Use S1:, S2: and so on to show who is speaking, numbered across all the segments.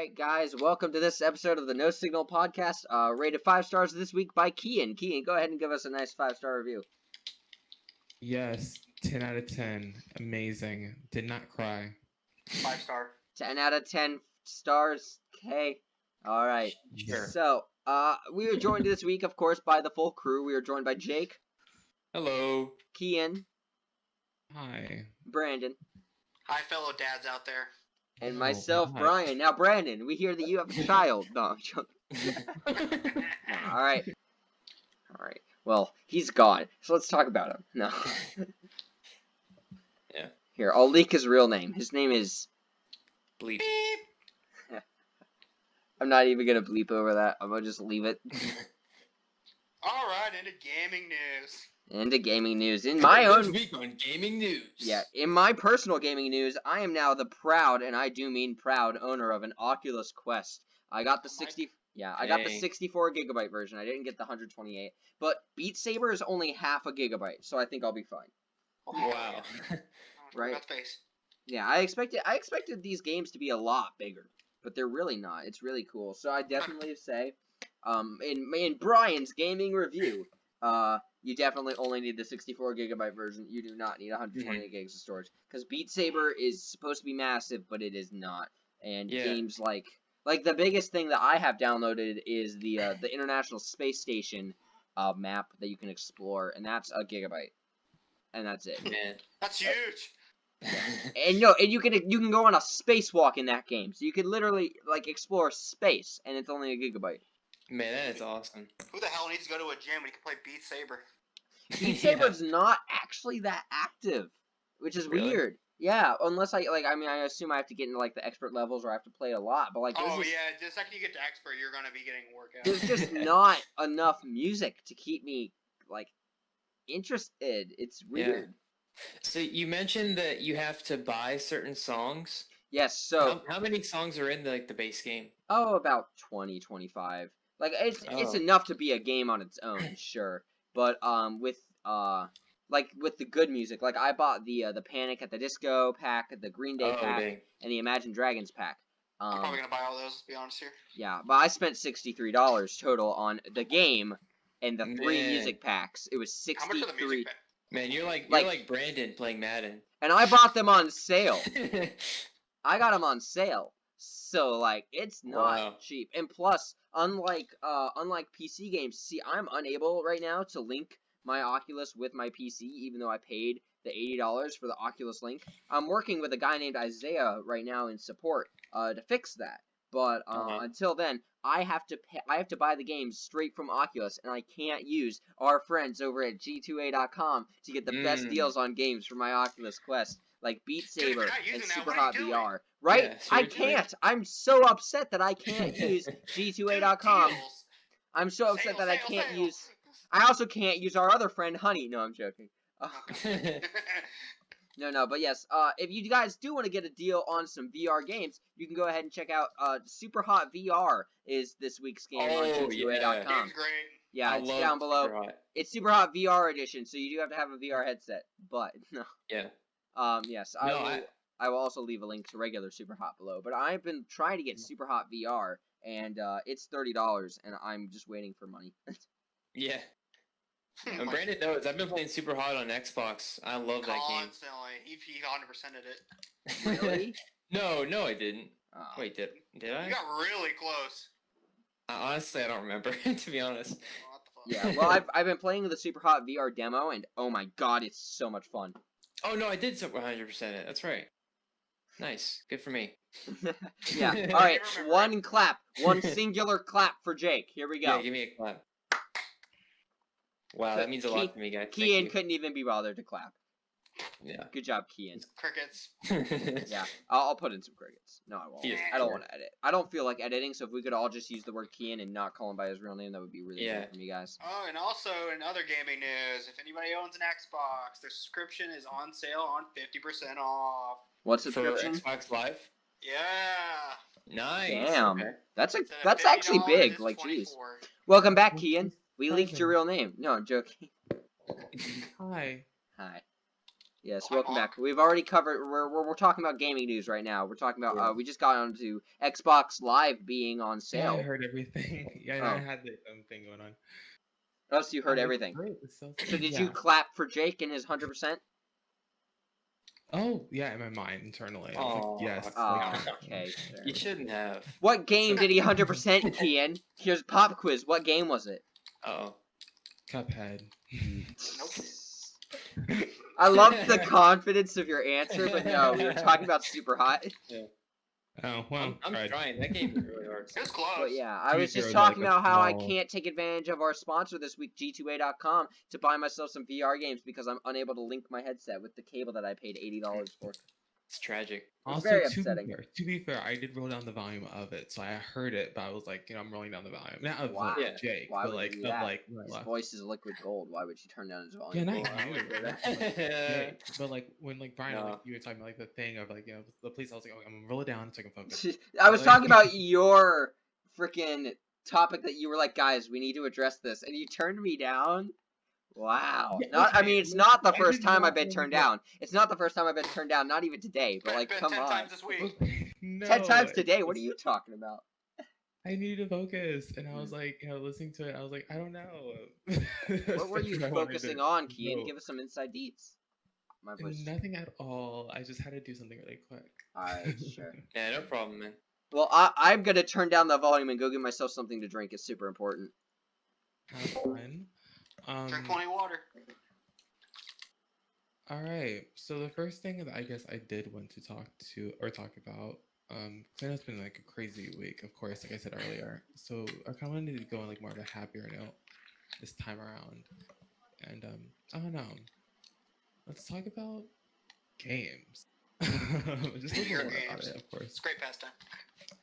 S1: right, guys, welcome to this episode of the No Signal Podcast, rated 5 stars this week by Kian. Kian, go ahead and give us a nice 5-star review.
S2: Yes, 10 out of 10. Amazing. Did not cry.
S3: 5-star.
S1: 10 out of 10 stars. Okay. All right.
S2: Sure.
S1: So, we are joined this week, of course, by the full crew. We are joined by Jake.
S4: Hello.
S1: Kian.
S2: Hi.
S1: Brandon.
S3: Hi, fellow dads out there.
S1: And
S2: Oh,
S1: myself,
S2: hi.
S1: Brian. Now, Brandon, we hear that you have a child. No, I'm joking. No, all right. All right. Well, he's gone, so let's talk about him. No.
S4: Yeah.
S1: Here, I'll leak his real name. His name is...
S4: Bleep.
S1: I'm not even gonna bleep over that. I'm gonna just leave it.
S3: All right, into gaming news.
S1: Into gaming news. In my own...
S4: This week on gaming news.
S1: Yeah, in my personal gaming news, I am now the proud, and I do mean proud, owner of an Oculus Quest. I got the 60... Yeah, I got the
S4: Dang.
S1: 64 gigabyte version. I didn't get the 128. But Beat Saber is only half a gigabyte, so I think I'll be fine.
S3: Oh,
S4: Wow.
S1: Right.
S3: About space.
S1: Yeah, I expected these games to be a lot bigger, but they're really not. It's really cool. So I definitely say, in Brian's gaming review, you definitely only need the 64 gigabyte version. You do not need 128 gigs of storage, because Beat Saber is supposed to be massive, but it is not. And
S4: Yeah.
S1: games like the biggest thing that I have downloaded is the International Space Station map that you can explore, and that's a gigabyte, and that's it.
S4: Man.
S3: That's huge.
S1: And you can go on a spacewalk in that game, so you can literally explore space, and it's only a gigabyte.
S4: Man, that is awesome.
S3: Who the hell needs to go to a gym when you can play Beat Saber?
S1: Beat Saber's not actually that active, which is
S4: Really?
S1: weird. Yeah, unless I assume I have to get into the expert levels or I have to play a lot, but
S3: Oh
S1: there's
S3: yeah, the second you get to expert, you're gonna be getting a workout.
S1: there's just not enough music to keep me interested. It's weird.
S4: So you mentioned that you have to buy certain songs.
S1: Yes, so
S4: How many songs are in the base game?
S1: about 20, 25. It's
S4: Oh.
S1: enough to be a game on its own, sure. But with the good music, I bought the Panic at the Disco pack, the Green Day pack,
S4: dang.
S1: and the Imagine Dragons pack.
S3: I'm probably gonna buy all those. To be honest here.
S1: Yeah, but I spent $63 total on the game and the 3
S4: Man.
S1: music packs. It was
S3: How much are the
S1: 63,
S3: music pack?
S4: Man, you're like Brandon playing Madden.
S1: and I bought them on sale. I got them on sale, so it's not
S4: Wow.
S1: cheap. And plus, unlike PC games, see, I'm unable right now to link my Oculus with my PC, even though I paid the $80 for the Oculus link. I'm working with a guy named Isaiah right now in support to fix that. But until then, I have to buy the games straight from Oculus, and I can't use our friends over at G2A.com to get the best deals on games for my Oculus Quest, like Beat
S3: Dude, if you're
S1: Saber
S3: not using
S1: and
S3: that,
S1: Super
S3: what are
S1: Hot
S3: you doing?
S1: VR. Right?
S4: Yeah,
S1: I
S4: seriously.
S1: can't. I'm so upset that I can't use G2A.com.
S3: Deals.
S1: I'm so upset that I
S3: Sales,
S1: can't
S3: sales.
S1: use. I also can't use our other friend Honey. No, I'm joking. No, but yes, if you guys do want to get a deal on some VR games, you can go ahead and check out Super Hot VR is this week's game on
S4: Oh,
S1: G2A.com.
S3: Game's great.
S1: Yeah,
S4: I
S1: it's
S4: love
S1: down below.
S4: Super Hot.
S1: It's Super Hot VR edition, so you do have to have a VR headset. But no.
S4: Yeah.
S1: Yes,
S4: No,
S1: I will also leave a link to regular Super Hot below. But I've been trying to get Super Hot VR, and it's $30, and I'm just waiting for money.
S4: Yeah. And Brandon knows I've been playing Super Hot on Xbox. I love that game.
S3: Constantly. He 100%ed it.
S1: Really?
S4: No, I didn't.
S1: Oh.
S4: Wait, did I?
S3: You got really close.
S4: Honestly, I don't remember. To be honest.
S3: What the fuck?
S1: Yeah, well, I've been playing the Super Hot VR demo, and oh my god, it's so much fun.
S4: Oh no, I did 100% it. That's right. Nice. Good for me.
S1: Yeah. All right, one clap, one singular clap for Jake. Here we go.
S4: Yeah, give me a clap. Wow, that means a lot to me, guys. Thank
S1: Kian
S4: you.
S1: couldn't even be bothered to clap.
S4: Yeah.
S1: Good job, Kian.
S3: Crickets.
S1: Yeah, I'll put in some crickets. No, I won't.
S4: He is
S1: I don't
S4: sure.
S1: want to edit. I don't feel like editing, so if we could all just use the word Kian and not call him by his real name, that would be really
S4: Yeah.
S1: good for me, guys.
S3: Oh, and also in other gaming news, if anybody owns an Xbox, their subscription is on sale on 50% off.
S1: What
S4: For
S1: subscription?
S4: Xbox Live.
S3: Yeah.
S4: Nice.
S1: Damn.
S4: Okay.
S1: That's
S3: Instead of
S1: that's actually
S3: $50,
S1: big.
S3: it's
S1: Jeez.
S3: $24.
S1: Welcome back, Kian. We leaked
S2: Present.
S1: your real name. No, I'm joking.
S2: Hi.
S1: Hi. Yes,
S3: Hi,
S1: welcome
S3: Mark.
S1: back. We've already covered. We're talking about gaming news right now. We're talking about.
S4: Yeah.
S1: We just got onto Xbox Live being on
S2: Yeah, I
S1: sale.
S2: heard everything. Yeah, and
S1: Oh.
S2: I had the thing going on.
S1: Oh, so you heard
S2: It's
S1: everything.
S2: great. It's so
S1: did
S2: yeah.
S1: you clap for Jake and his 100%?
S2: Oh, yeah, in my mind internally. I was
S4: Aw.
S2: like, yes.
S1: Oh,
S2: like,
S1: okay. Sure.
S4: You shouldn't have.
S1: What game did he 100%, Kian? Here's pop quiz. What game was it?
S4: Oh.
S2: Cuphead.
S3: Nope.
S1: I love the confidence of your answer, but no, we were talking about Super Hot.
S2: Oh, well,
S4: I'm
S2: tried.
S4: trying. That game is really hard.
S3: It was close.
S1: But yeah, I
S2: To be
S1: was
S2: fair,
S1: just
S2: it was like
S1: talking
S2: a
S1: about how I
S2: small-
S1: can't take advantage of our sponsor this week, G2A.com, to buy myself some VR games because I'm unable to link my headset with the cable that I paid $80 for.
S4: It's tragic.
S1: It's
S2: Also,
S1: very
S2: to
S1: upsetting.
S2: be fair, I did roll down the volume of it, so I heard it, but I was like, I'm rolling down the volume. Not of
S1: Wow.
S2: like
S4: Yeah.
S2: Jake,
S1: Why
S2: but
S1: would
S2: like
S1: you do
S2: of
S1: that?
S2: like my
S1: His
S2: left.
S1: voice is liquid gold. Why would you turn down his
S2: Yeah,
S1: volume?
S2: not
S4: Well, I
S2: you.
S4: wouldn't do
S2: But
S4: that.
S2: but like when like Brian,
S4: No.
S2: like you were talking about like the thing of like the police, I was like, oh, I'm gonna roll it down so I can focus.
S1: I was
S2: Like-
S1: talking about your freaking topic that you were like, guys, we need to address this, and you turned me down. Wow.
S2: Yeah,
S1: Not. I
S2: okay,
S1: mean, it's
S2: like,
S1: not the
S2: I
S1: first
S2: did
S1: time
S2: not
S1: I've been
S2: want
S1: turned
S2: to-
S1: down. It's not the first time I've been turned down. Not even today, but
S3: But
S1: like,
S3: it's
S1: come
S3: been 10
S1: on.
S3: times this week.
S2: No,
S1: 10 times today. What are
S2: it's-
S1: you talking about?
S2: I needed to focus, and I was like, listening to it, I was like, I don't know.
S1: What were you focusing on, Kian? Give us some inside deets. My voice.
S2: Nothing at all. I just had to do something really quick.
S1: Alright, sure.
S4: Yeah, no problem, man.
S1: Well, I'm gonna turn down the volume and go get myself something to drink. It's super important.
S2: Have fun.
S3: Drink plenty of water.
S2: All right. So the first thing that I guess I did want to talk about, 'cause I know it's been like a crazy week, of course, like I said earlier. So I kind of wanted to go on like more of a happier note this time around, and I don't know. Let's talk about games. Just a
S3: Video
S2: little bit about
S3: games.
S2: it, of course.
S3: It's a great pastime.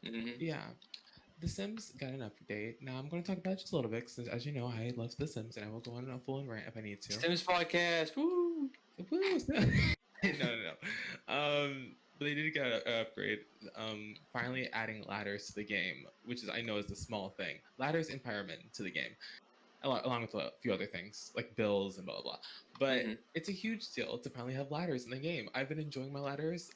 S4: Mm-hmm.
S2: Yeah. The Sims got an update. Now I'm going to talk about it just a little bit, since as you know, I love The Sims, and I will go on a full rant if I need to.
S4: Sims podcast. Woo!
S2: Woo! No. But they did get an upgrade. Finally adding ladders to the game, which is I know is a small thing. Ladders and firemen to the game, along with a few other things like bills and blah blah blah. But
S4: Mhm.
S2: it's a huge deal to finally have ladders in the game. I've been enjoying my ladders.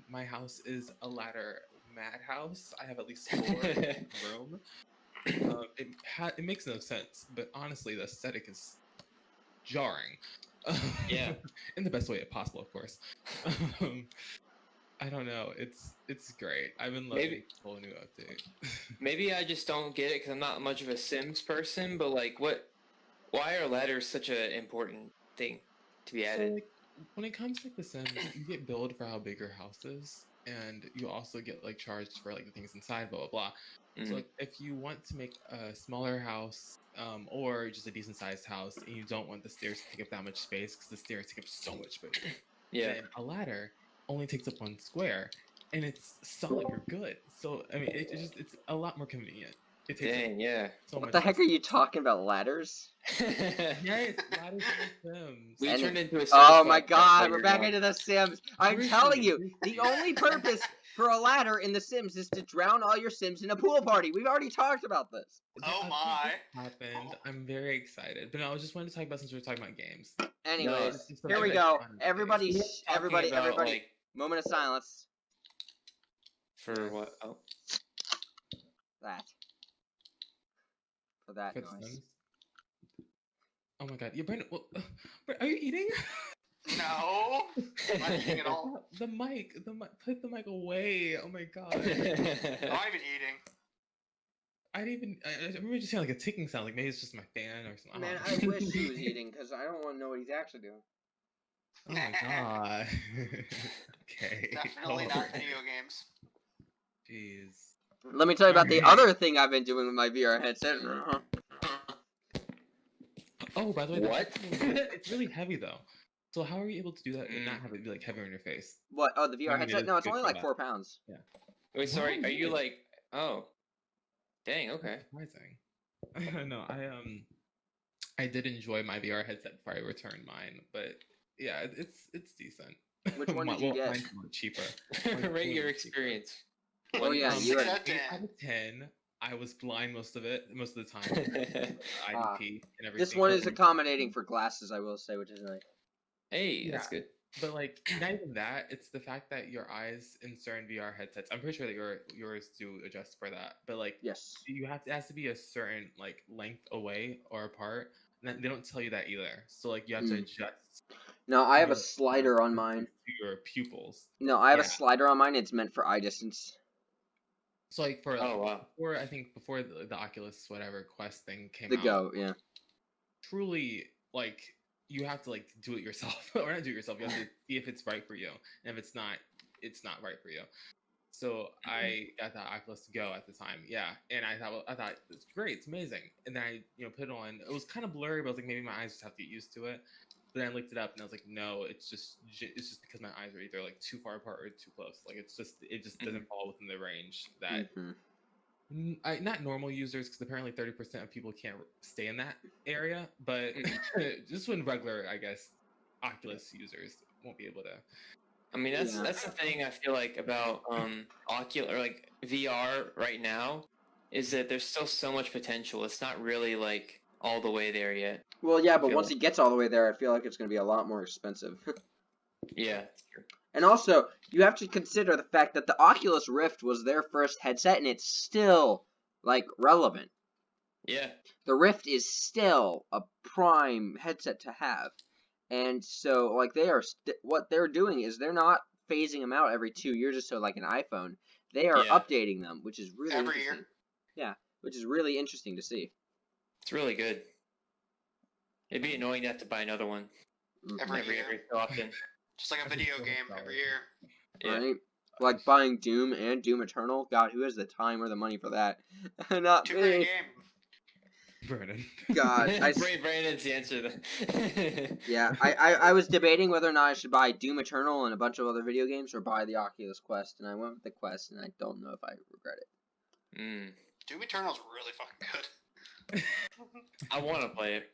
S2: My house is a ladder madhouse. I have at least 4 in the room. It makes no sense, but honestly, the aesthetic is jarring.
S4: Yeah.
S2: In the best way possible, of course. I don't know. It's great. I've been loving
S4: Maybe-
S2: this whole new update.
S4: Maybe I just don't get it because I'm not much of a Sims person. But like, why are ladders such an important thing to be
S2: So,
S4: added?
S2: like, when it comes to like The Sims, you get billed for how big your house is, and you also get like charged for like the things inside, blah blah blah.
S4: Mhm.
S2: So like, if you want to make a smaller house, or just a decent sized house, and you don't want the stairs to take up that much space because the stairs take up so much space,
S4: Yeah.
S2: then a ladder only takes up 1 square, and it's solid. You're good. So I mean, it's a lot more convenient. It takes up
S4: Dang. Yeah.
S2: so
S1: What
S2: much.
S1: the heck
S2: less
S1: are you talking about? Ladders?
S2: Yes, ladders in The Sims.
S4: We
S1: And
S4: turned into a Sims
S1: Oh my
S4: podcast
S1: god,
S4: later
S1: we're back
S4: now.
S1: into The Sims. I'm
S2: Briefly,
S1: telling you, the
S2: briefly.
S1: only purpose for a ladder in The Sims is to drown all your Sims in a pool party. We've already talked about this.
S2: The
S3: Oh
S2: update
S3: my.
S2: just happened. I'm very excited. But no, I was just wanting to talk about since we were talking about games.
S1: Anyways,
S2: it's just
S1: here we
S2: like
S1: go.
S2: fun
S1: Everybody,
S2: games.
S4: Talking about,
S1: everybody.
S4: like,
S1: Moment of silence.
S4: for what? Oh.
S1: That. For that
S2: For The
S1: noise.
S2: Sims. Oh my god, yeah, Brandon, are you eating?
S3: No. I'm not eating at all.
S2: The mic, put the mic away. Oh my god.
S3: I'm not even eating.
S2: I remember just hearing like a ticking sound, like maybe it's just my fan or something.
S1: Man,
S2: don't know.
S1: I wish he was eating because I don't want to know what he's actually doing.
S2: Oh my god. Okay.
S3: Definitely not video games.
S2: Jeez.
S1: Let me tell you about the
S2: Alright.
S1: other thing I've been doing with my VR headset.
S2: Oh, by the way,
S4: What?
S2: it's really heavy though. So how are you able to do that and not
S4: Mm.
S2: have it be like heavy on your face?
S1: What? Oh, the VR
S2: I mean, it
S1: headset?
S2: is
S1: No, it's
S2: good
S1: only
S2: for
S1: like
S2: that.
S1: 4 pounds.
S4: Wait, sorry.
S2: Wow,
S4: Are you
S2: really?
S4: like? Oh. Dang. Okay.
S2: Surprising. No, I did enjoy my VR headset before I returned mine, but yeah, it's decent.
S1: Which one did you get?
S2: Mine's a lot cheaper.
S4: Rate your experience.
S1: Oh, yeah,
S2: Um,
S1: you
S3: Six
S1: are-
S3: out of 10.
S2: 8 out of 10. I was blind most of the time.
S1: Ah,
S2: IDP and everything.
S1: This one is accommodating for glasses, I will say, which is nice.
S4: Hey, that's
S2: Yeah.
S4: good.
S2: But like not even that, it's the fact that your eyes in certain VR headsets. I'm pretty sure that yours do adjust for that. But like
S1: Yes.
S2: it has to be a certain like length away or apart. And they don't tell you that either. So like you have to adjust
S1: No, I have a
S2: your
S1: slider on mine.
S2: to your pupils.
S1: No, I have a
S2: Yeah.
S1: slider on mine. It's meant for eye distance.
S2: So like for
S4: Oh wow.
S2: before the Oculus whatever Quest thing came
S1: The
S2: out,
S1: Go, yeah.
S2: truly like you have to like do it yourself or not do it yourself. You have to see if it's right for you, and if it's not right for you. So I got the Oculus Go at the time, yeah, and I thought it's great, it's amazing, and then I put it on. It was kind of blurry, but I was like maybe my eyes just have to get used to it. But then I looked it up and I was like, no, it's just because my eyes are either like too far apart or too close. Like it just doesn't fall within the range that not normal users, because apparently 30% of people can't stay in that area, but just when regular, I guess, Oculus users won't be able to.
S4: I mean, that's the thing I feel like about Oculus or like VR right now, is that there's still so much potential. It's not really like all the way there yet.
S1: Well, yeah,
S4: I
S1: but
S4: feel
S1: once
S4: like.
S1: it gets all the way there, I feel like it's going to be a lot more expensive.
S4: Yeah, that's true.
S1: And also, you have to consider the fact that the Oculus Rift was their first headset, and it's still, like, relevant.
S4: Yeah.
S1: The Rift is still a prime headset to have. And so, like, what they're doing is they're not phasing them out every 2 years or so like an iPhone. They are
S4: Yeah.
S1: updating them, which is really
S3: Every
S1: interesting.
S3: year.
S1: Yeah, which is really interesting to see.
S4: It's really good. It'd be annoying to have to buy another one
S3: Every
S4: every
S3: year.
S4: so often.
S3: Just like a video game every year.
S4: Yeah.
S1: Right? Like buying Doom and Doom Eternal. God, who has the time or the money for that? Not
S3: Too great a
S1: me.
S3: game.
S2: Brandon.
S1: God,
S4: Brandon's the answer.
S1: Yeah, I was debating whether or not I should buy Doom Eternal and a bunch of other video games or buy the Oculus Quest, and I went with the Quest, and I don't know if I regret it.
S3: Doom Eternal's really fucking good.
S4: I want to play it.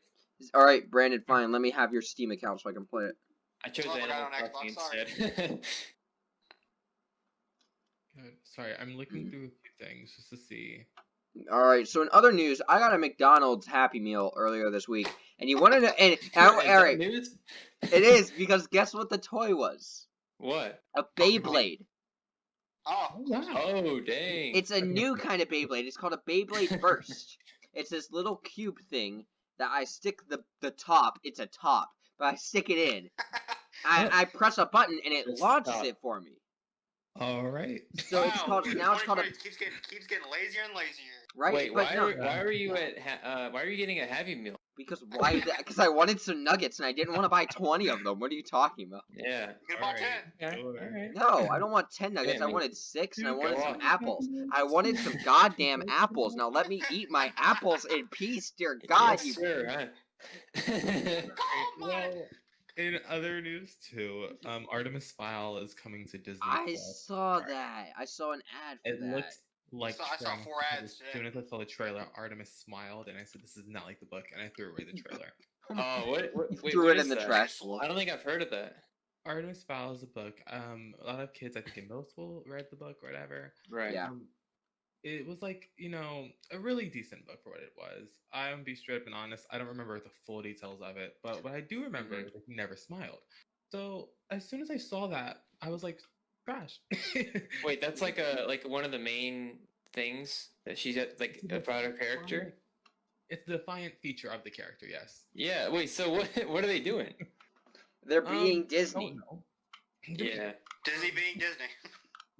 S1: All right, Brandon, fine. Let me have your Steam account so I can play it.
S4: I chose
S3: Oh, I forgot
S4: Animal
S3: on
S4: Crossing
S3: Xbox, sorry.
S4: instead.
S2: God, sorry, I'm looking through a few things just to see.
S1: All right. So in other news, I got a McDonald's Happy Meal earlier this week, and you want to know? And
S4: Is that
S1: Eric,
S4: news?
S1: it is because guess what the toy was?
S4: What?
S1: A Beyblade.
S3: Oh,
S2: wow.
S4: Oh, dang.
S1: It's a new kind of Beyblade. It's called a Beyblade Burst. It's this little cube thing that I stick the top. It's a top, but I stick it in. I press a button and it
S4: It's
S1: launches
S4: top.
S1: it for me.
S2: All right.
S1: So it's
S3: wow,
S1: called now. It's called a
S3: keeps getting lazier and lazier.
S1: right.
S4: Wait,
S1: but
S4: why
S1: no,
S4: are you at why are you getting a Happy Meal?
S1: because why? Because I wanted some nuggets and I didn't want to buy 20 of them. What are you talking about?
S4: Yeah.
S3: You could have bought 10.
S4: Okay.
S2: Sure.
S4: All right.
S1: No, I don't want 10 nuggets.
S4: Yeah,
S1: I
S4: me-
S1: wanted 6, and I
S2: Dude,
S1: wanted
S4: go
S1: some
S4: on.
S1: apples. I wanted some goddamn apples. Now let me eat my apples in peace, dear God.
S4: Yes,
S1: You.
S4: sir. Huh?
S2: Well, in other news too, Artemis Fowl is coming to Disney.
S1: I
S2: Plus.
S1: saw that. I saw an ad for
S2: It
S1: that.
S2: looks like
S3: I saw
S2: Trump,
S3: 4
S2: but
S3: ads
S2: as
S3: today.
S2: soon as I saw the trailer, Artemis smiled, and I said, "This is not like the book," and I threw away the trailer.
S4: Oh, what? Wait,
S1: Threw
S4: what
S1: it
S4: is
S1: in the
S4: that?
S1: trash.
S4: I don't think I've heard of that.
S2: Artemis Fowl is a book. A lot of kids, I think in middle school, read the book or whatever.
S4: Right.
S1: Yeah.
S2: It was like, a really decent book for what it was. I'm gonna be straight up and honest. I don't remember the full details of it, but what I do remember is that he never smiled. So as soon as I saw that, I was like, trash.
S4: Wait, that's like one of the main things that she's like about her character.
S2: It's the defiant feature of the character, yes.
S4: Yeah. Wait. So what are they doing?
S1: They're being
S2: I
S1: Disney.
S2: don't know.
S4: Yeah.
S3: Disney being Disney.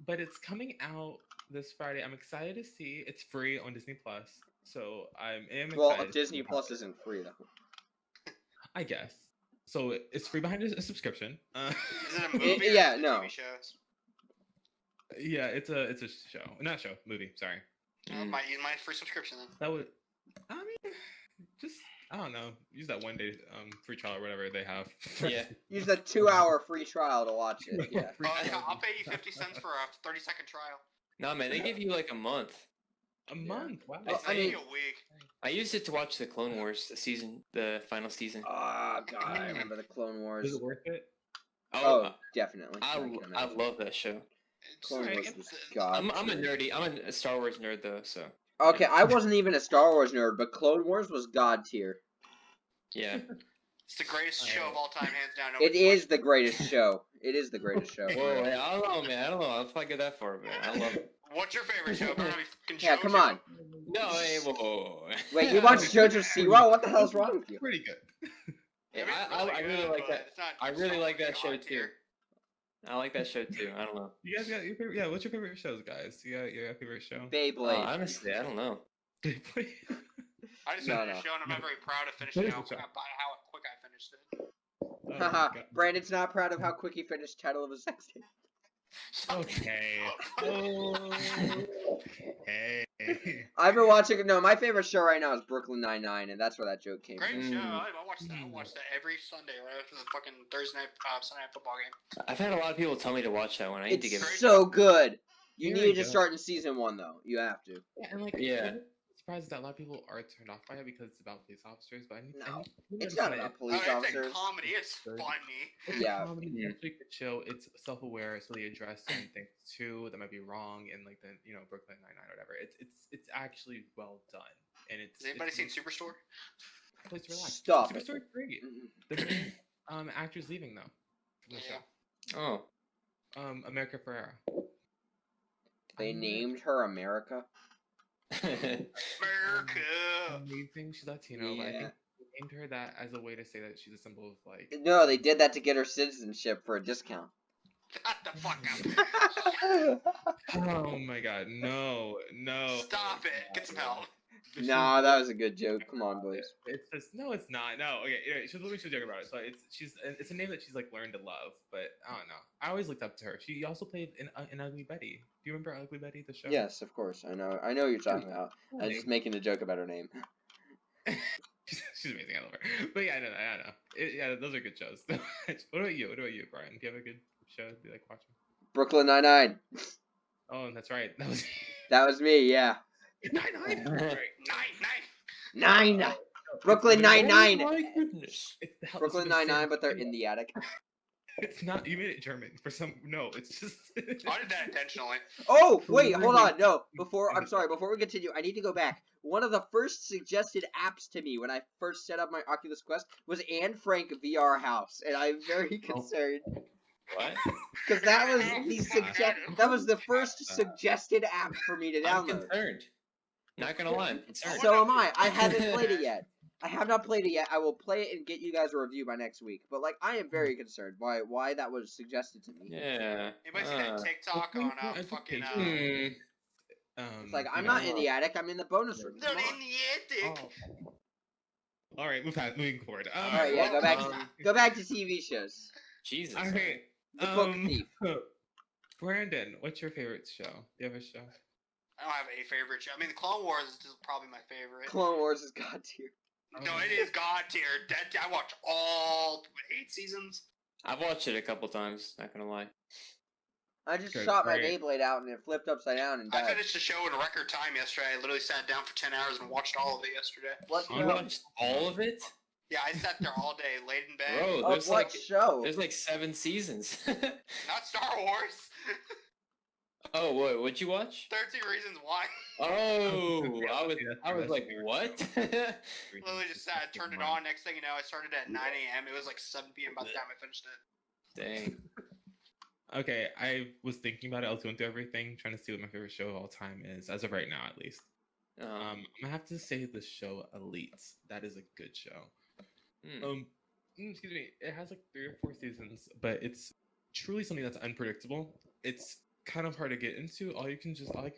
S2: But it's coming out this Friday. I'm excited to see. It's free on Disney Plus, so I am excited.
S1: Well,
S2: to see
S1: Disney
S2: how
S1: Plus
S2: it-
S1: isn't free though.
S2: I guess. So it's free behind a subscription.
S3: Is it a movie or
S1: yeah,
S3: is it
S1: no.
S3: TV shows?
S2: Yeah, it's a show, not show, movie. Sorry.
S3: Might use my free subscription then.
S2: That would. I mean, just I don't know. Use that 1 day free trial or whatever they have.
S4: Yeah.
S1: Use a 2-hour free trial to watch it. Yeah.
S2: Free
S3: Yeah,
S2: trial.
S3: I'll pay you 50 cents for a 30-second trial.
S4: No, man, they give you like a month.
S2: A month. Wow.
S1: Well,
S3: I
S1: I mean-
S3: mean, a week.
S4: I used it to watch the Clone Wars, the final season.
S1: Oh God, I remember the Clone Wars.
S2: Is it worth it?
S1: Oh, definitely.
S4: I
S1: can
S4: I
S1: imagine.
S4: love that show.
S1: Clone
S2: Alright,
S1: Wars was God.
S4: I'm a Star Wars nerd though, so
S1: Okay, I wasn't even a Star Wars nerd, but Clone Wars was God tier.
S4: yeah.
S3: It's the greatest show of all time, hands down.
S1: It is the greatest show. It is the greatest show.
S4: Whoa, hey, I don't know, man. I don't know. I'll probably get that far, man. I love it.
S3: What's your favorite show? Better not be fucking
S1: Yeah, come on.
S4: No, hey, whoa.
S1: Wait, you watched JoJo Siwa? What the hell's wrong with you?
S2: Pretty good.
S4: Yeah, I really like that. I really like that show too. I like that show too. I don't know.
S2: You guys got your favorite? Yeah, what's your favorite shows, guys? You got your favorite show?
S1: Beyblade.
S4: Honestly, I don't know.
S2: Beyblade.
S3: I just finished the show and I'm not very proud of finishing how quick I finished it.
S2: Oh,
S1: Haha,
S2: God.
S1: Brandon's not proud of how quick he finished Title of his sex tape.
S2: Okay. Hey.
S1: I've been watching. No, my favorite show right now is Brooklyn Nine-Nine, and that's where that joke came
S3: Great
S1: from.
S3: show. I watch that. I watch that every Sunday right after the fucking Thursday night, Sunday night football game.
S4: I've had a lot of people tell me to watch that one. I need to
S1: It's
S4: give it.
S1: so good. You
S2: Here
S1: need
S2: we
S1: to
S2: go.
S1: start in season 1 though. You have to.
S2: Yeah, and like,
S4: Yeah.
S2: I'm surprised that a lot of people are turned off by it because it's about police officers, but
S1: No,
S2: you
S1: it's
S2: understand
S1: not about
S2: it.
S1: police
S3: It's a
S1: officers.
S3: comedy. It's funny.
S2: It's
S1: Yeah.
S2: a comedy,
S4: Yeah.
S2: it's a good show. It's self-aware, so they address certain things too that might be wrong in like the Brooklyn Nine-Nine or whatever. It's actually well done, and it's.
S3: Has anybody
S2: it's
S3: seen Superstore?
S2: a place to relax.
S1: Stop it.
S2: Superstore's great.
S1: Mhm.
S2: The main actor's leaving though. From the
S3: Yeah.
S4: Oh.
S2: show. America Ferrera.
S1: They
S2: I'm
S1: named her America.
S3: America.
S2: amazing. She's Latino, but I
S1: Yeah.
S2: think they named her that as a way to say that she's a symbol of like.
S1: No, they did that to get her citizenship for a discount.
S3: Shut the fuck up.
S2: Oh my God! No.
S3: Stop it. Get some help.
S1: Nah, that was a good joke. Come on, boys.
S2: It's just no, it's not. No, okay. Anyway, she's a joke about it. So it's a name that she's like learned to love, but I don't know. I always looked up to her. She also played in Ugly Betty. Do you remember Ugly Betty, the show?
S1: Yes, of course. I know what you're talking about. I was just making a joke about her name.
S2: she's amazing. I love her. But yeah, I know. Yeah, those are good shows. What about you, Brian? Do you have a good show? Do you like watching?
S1: Brooklyn Nine-Nine.
S2: Oh, that's right.
S1: That was me. Yeah.
S2: Nine. Right.
S3: Nine.
S1: Nine. Brooklyn Nine-Nine.
S4: Oh my goodness.
S2: It's the hell-
S1: Brooklyn
S2: it's the same
S1: Nine-Nine, but they're
S2: thing.
S1: in the attic.
S2: It's not. You made it German for some. No, it's just.
S3: I did that intentionally.
S1: Oh, wait, hold on. No, before we continue, I need to go back. One of the first suggested apps to me when I first set up my Oculus Quest was Anne Frank VR House, and I'm very concerned
S4: What?
S1: because that was the first suggested app for me to
S4: I'm
S1: download.
S4: concerned. Not gonna lie, I'm concerned.
S1: So am I. I haven't played it yet. I have not played it yet. I will play it and get you guys a review by next week. But like, I am very concerned why that was suggested to me.
S4: Yeah.
S3: Anybody see that TikTok on fucking?
S1: It's like I'm
S2: you
S1: not
S2: know.
S1: in the attic. I'm in the bonus room.
S3: Not
S1: Come on.
S3: in the attic.
S2: Oh. All right, moving forward.
S1: All right, yeah, go back to TV shows.
S4: Jesus.
S2: All right.
S1: The Book Thief.
S2: Brandon, what's your favorite show? Do you have a show?
S3: I don't have a favorite show. I mean, the Clone Wars is probably my favorite.
S1: Clone Wars is god tier.
S3: No, it is god tier. I watched all 8 seasons.
S4: I've watched it a couple times. Not gonna lie.
S1: I just
S2: Good,
S1: shot my
S2: great.
S1: Beyblade out and it flipped upside down and
S3: I
S1: died.
S3: finished the show in a record time yesterday. I literally sat down for 10 hours and watched all of it yesterday.
S1: What
S2: You
S4: You
S1: show?
S4: watched all of it,
S3: Yeah, I sat there all day, laid in bed.
S4: bro.
S1: Of
S4: There's
S1: what
S4: like
S1: show?
S4: there's like 7 seasons.
S3: Not Star Wars.
S4: Oh, what'd you watch?
S3: 13 Reasons Why.
S4: Oh,
S2: Yeah,
S4: I was
S2: that's
S4: like,
S2: fair.
S4: what?
S3: Literally just sat, turned it on. Next thing you know, I started at 9 a.m. It was like 7 p.m. by the time I finished it.
S4: Dang.
S2: Okay, I was thinking about it. I was going through everything, trying to see what my favorite show of all time is, as of right now, at least. I'm gonna have to say the show Elite. That is a good show. Excuse me. It has like 3 or 4 seasons, but it's truly something that's unpredictable. It's kind of hard to get into. All I can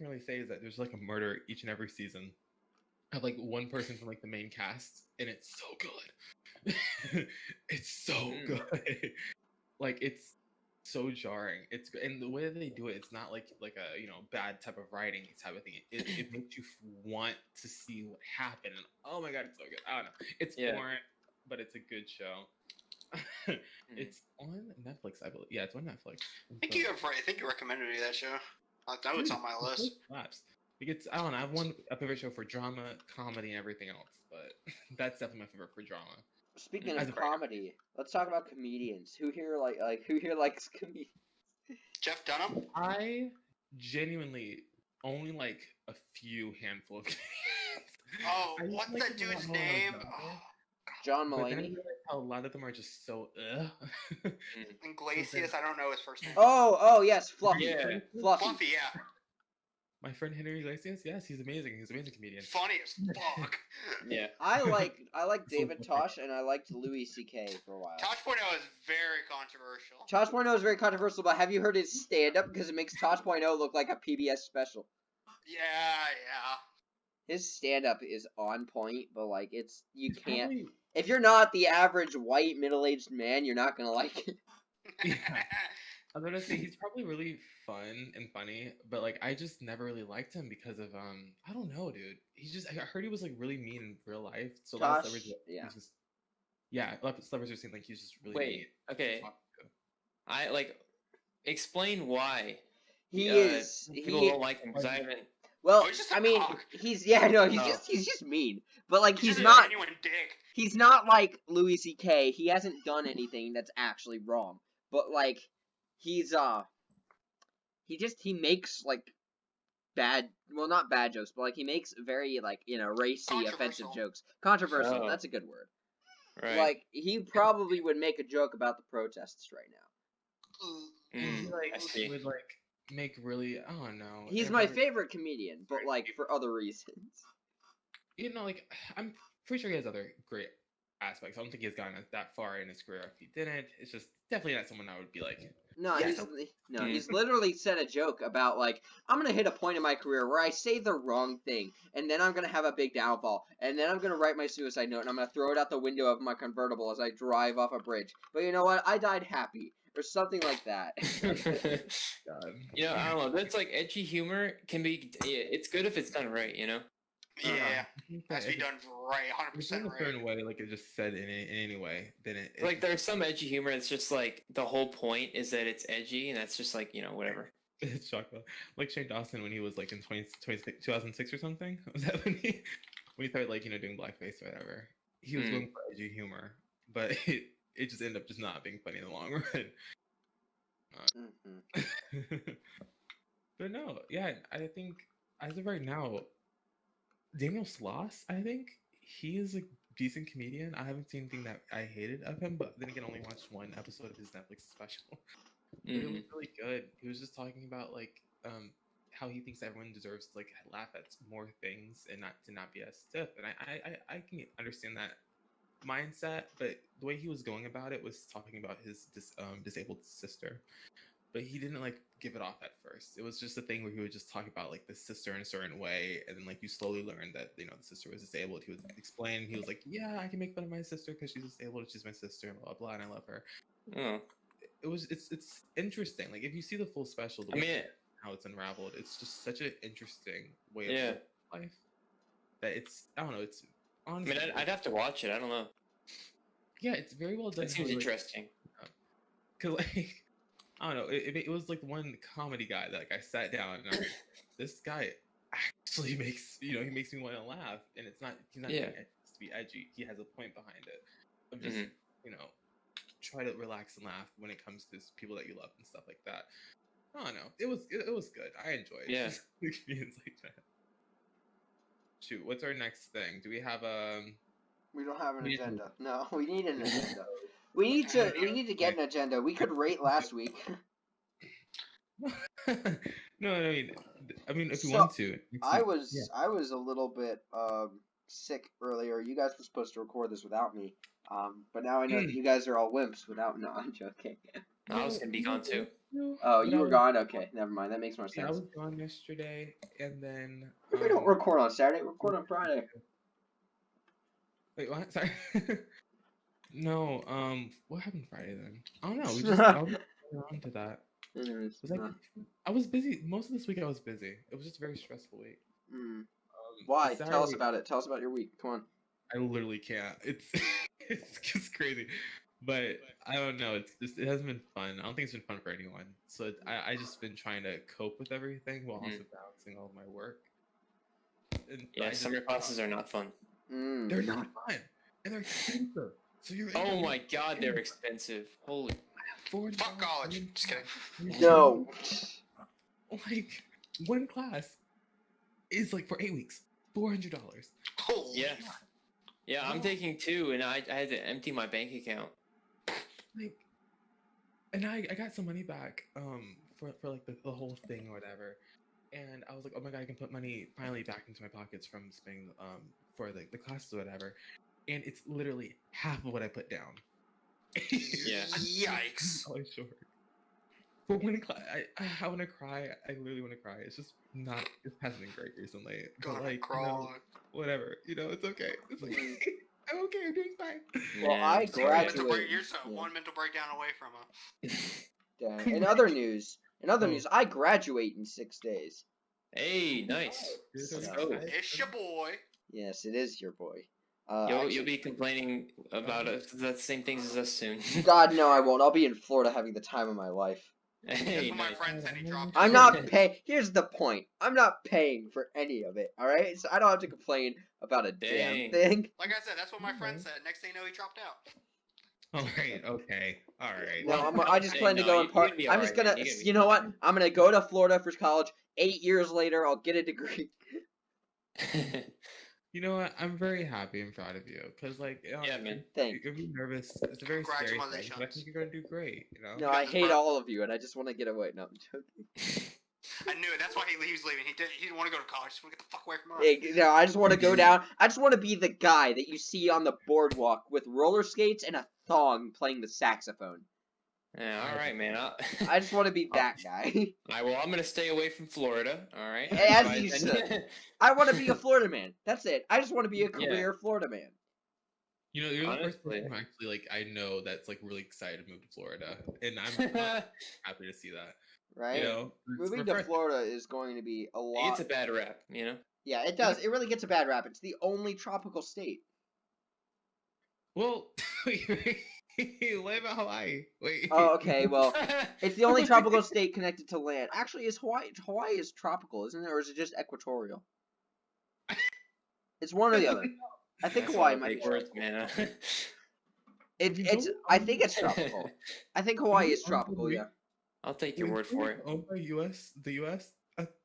S2: really say is that there's like a murder each and every season of like one person from like the main cast, and it's so good. It's so good. Like it's so jarring. It's and the way that they do it, it's not like a bad type of writing type of thing. It makes you want to see what happened. And oh my god, it's so good. I don't know. It's boring, but it's a good show. It's on Netflix, I believe. Yeah, it's on Netflix.
S3: I think you recommended me that show. That was on my list.
S2: I don't know. I have a favorite show for drama, comedy, and everything else, but that's definitely my favorite for drama.
S1: Speaking of comedy, let's talk about comedians. Who here likes comedians?
S3: Jeff Dunham.
S2: I genuinely only like a few handful of comedians.
S3: Oh, what's that dude's name?
S1: John
S2: But then I
S1: Mulaney.
S2: realized how a lot of them are just so
S3: And Glacius, I don't know his first name.
S1: Oh, yes, Fluffy.
S4: Yeah.
S1: Fluffy.
S3: Fluffy, yeah.
S2: My friend Henry Iglesias, yes, he's amazing. He's an amazing comedian.
S3: Funny as fuck.
S4: Yeah.
S1: I like
S2: So
S1: David
S2: funny.
S1: Tosh, and I liked Louis C.K. for a while.
S3: Tosh.0 is very controversial.
S1: Tosh.0 is very controversial, but have you heard his stand-up? Because it makes Tosh.0 look like a PBS special.
S3: Yeah.
S1: His stand-up is on point, but like you
S2: He's
S1: can't.
S2: probably-
S1: If you're not the average white middle-aged man, you're not gonna like it.
S2: Yeah. I was gonna say he's probably really fun and funny, but like I just never really liked him because of I don't know, dude. I heard he was like really mean in real life. So a lot of
S1: Tosh,
S2: celebrities,
S1: yeah.
S2: he's just a lot of celebrities are saying like he's just really
S4: Wait,
S2: mean. to
S4: okay.
S2: talk to.
S4: I like explain why
S1: He
S4: uh,
S1: is.
S4: people
S1: He
S4: don't like him because I haven't.
S1: well,
S3: Oh, he's just a
S1: I mean,
S3: cock.
S1: he's
S4: Oh.
S1: just mean. But like
S3: He's
S1: he's
S3: just
S1: not.
S3: a genuine dick.
S1: He's not like Louis C.K. He hasn't done anything that's actually wrong. But like he's he makes like not bad jokes, but like he makes very like racy, offensive
S3: Controversial.
S1: jokes. Controversial.
S4: Oh.
S1: That's a good word.
S4: Right.
S1: Like he probably would make a joke about the protests right now.
S2: And he
S4: I see.
S2: would like make really I don't know.
S1: He's my favorite comedian, but like for other reasons.
S2: Like I'm pretty sure he has other great aspects. I don't think he's gotten that far in his career. If he didn't, it's just definitely not someone I would be like.
S1: No,
S2: Yeah,
S1: he's literally said a joke about like I'm gonna hit a point in my career where I say the wrong thing, and then I'm gonna have a big downfall, and then I'm gonna write my suicide note, and I'm gonna throw it out the window of my convertible as I drive off a bridge. But you know what? I died happy, or something like that.
S2: God.
S4: I don't know. That's like edgy humor can be. It's good if it's done right.
S3: Yeah.
S2: I think that
S3: Has to be
S2: if
S3: done right,
S2: if it's done
S3: 100%
S2: a
S3: right.
S2: certain way, like it just said in any way, then it
S4: Like there's some edgy humor that's just like the whole point is that it's edgy, and that's just like whatever.
S2: it's chocolate. Like Shane Dawson when he was like in 2006 or something. Was that when he started like doing blackface or whatever? He was going for edgy humor, but it just ended up just not being funny in the long run. But no, yeah, I think as of right now, Daniel Sloss, I think he is a decent comedian. I haven't seen anything that I hated of him, but then again, only watched one episode of his Netflix special. But it was really good. He was just talking about like how he thinks everyone deserves to like laugh at more things and not be as stiff. And I can understand that mindset, but the way he was going about it was talking about his disabled sister. But he didn't like give it off at first. It was just a thing where he would just talk about like the sister in a certain way, and then like you slowly learn that the sister was disabled. He would explain. He was like, "Yeah, I can make fun of my sister because she's disabled. She's my sister, and blah blah, and I love her."
S4: Oh.
S2: It's interesting. Like if you see the full special, the way how it's unraveled, it's just such an interesting way of living life that I don't know. It's honestly.
S4: I'd have to watch it. I don't know.
S2: Yeah, it's very well done.
S4: It seems interesting.
S2: Cause like. I don't know. It was like one comedy guy that like I sat down and I'm like, this guy actually makes he makes me want to laugh, and he's not doing it to be edgy. He has a point behind it. I'm just try to relax and laugh when it comes to people that you love and stuff like that. I don't know. It was good. I enjoyed.
S4: Yeah.
S2: Experience like that. Shoot, what's our next thing? Do we have
S1: We don't have an agenda. No, we need an agenda. We need to get an agenda. We could rate last week.
S2: No, I mean, if you want to.
S1: I was a little bit sick earlier. You guys were supposed to record this without me. But now I know that you guys are all wimps without. No, I'm joking.
S4: I was gonna be gone too.
S1: Oh, you were gone? Okay, never mind. That makes more sense.
S2: Yeah, I was gone yesterday, and then.
S1: We don't record on Saturday. We record on Friday.
S2: Wait, what? Sorry. No, what happened Friday then? I don't know. We just I was on to that. I was busy most of this week. I was busy. It was just a very stressful week.
S1: Why?
S2: Saturday,
S1: Tell us about it. Tell us about your week. Come on.
S2: I literally can't. It's just crazy, but I don't know. It hasn't been fun. I don't think it's been fun for anyone. So I just been trying to cope with everything while also balancing all of my work. And
S4: summer classes are not fun.
S2: They're not fun, and they're expensive. So
S4: oh my god, they're expensive. Holy.
S3: Fuck college. Just kidding.
S1: No.
S2: Like one class is like for 8 weeks, $400.
S3: Holy
S4: Yeah. Yeah, I'm taking 2, and I had to empty my bank account.
S2: Like, and I got some money back for like the whole thing or whatever. And I was like, oh my god, I can put money finally back into my pockets from spending for the classes or whatever. And it's literally half of what I put down.
S4: Yeah.
S3: Yikes.
S2: $1 short. For one class, I want to cry. I literally want to cry. It's just not. It hasn't been great recently.
S3: Gonna
S2: But like,
S3: crawl.
S2: whatever. It's okay. It's like I'm okay. I'm doing fine.
S1: Well,
S4: Man,
S1: I
S4: sorry.
S1: graduate.
S3: You're so
S1: Yeah.
S3: one mental breakdown away from a.
S1: Dang. In other news,
S2: Oh.
S1: I graduate in 6 days.
S4: Hey, nice.
S2: Dude,
S4: Let's
S1: So-
S4: go.
S3: It's your boy.
S1: Yes, it is your boy.
S4: You'll
S1: Actually,
S4: be complaining about the same things as us soon.
S1: God no, I won't. I'll be in Florida having the time of my life.
S3: That's
S4: Hey,
S3: what my
S4: nice.
S3: friend said he dropped.
S1: I'm not paying. Here's the point. I'm not paying for any of it. All right, so I don't have to complain about a damn
S4: Dang.
S1: thing.
S3: Like I said, that's what my friend said. Next thing you know, he dropped out.
S2: All right. Okay. All right.
S1: No, I just
S4: Hey,
S1: plan to
S4: no,
S1: go
S4: you-
S1: in part.
S4: you're gonna be
S1: I'm
S4: alright,
S1: just gonna.
S4: man. You're gonna be
S1: You know what? I'm gonna go to Florida for college. 8 years later, I'll get a degree.
S2: You know what? I'm very happy and proud of you because, like,
S4: Yeah, man.
S1: Thank
S2: you're being nervous. It's a very scary thing, but I
S3: Congratulations.
S2: think you're gonna do great.
S1: No, I hate all of you, and I just want to get away. No, I'm joking.
S3: I knew it. That's why he was leaving. He didn't want to go to college. He just want to get the fuck away from us.
S1: Hey, no, I just want to go down. I just want to be the guy that you see on the boardwalk with roller skates and a thong playing the saxophone.
S4: Yeah, all right, man.
S1: I just want to be that guy.
S4: Well, I'm gonna stay away from Florida. All right.
S1: As
S4: But-
S1: you should. I want to be a Florida man. That's it. I just want to be a career Florida man.
S2: You're the first
S4: Honestly.
S2: person who actually like I know that's like really excited to move to Florida, and I'm happy to see that.
S1: Right?
S2: It's
S1: Moving to
S2: refreshing.
S1: Florida is going to be a lot.
S4: It's a bad rap, you know.
S1: Yeah, it does. It really gets a bad rap. It's the only tropical state.
S2: Well, what about Hawaii? Wait.
S1: Oh, okay. Well, it's the only tropical state connected to land. Actually, is Hawaii? Hawaii is tropical, isn't it, or is it just equatorial? It's one or the other. I think
S4: That's
S1: Hawaii
S4: all
S1: might be
S4: big words,
S1: tropical.
S4: man.
S1: It's. I think it's tropical. I think Hawaii is tropical. Yeah.
S4: I'll take your word for it.
S2: Owned by the U.S.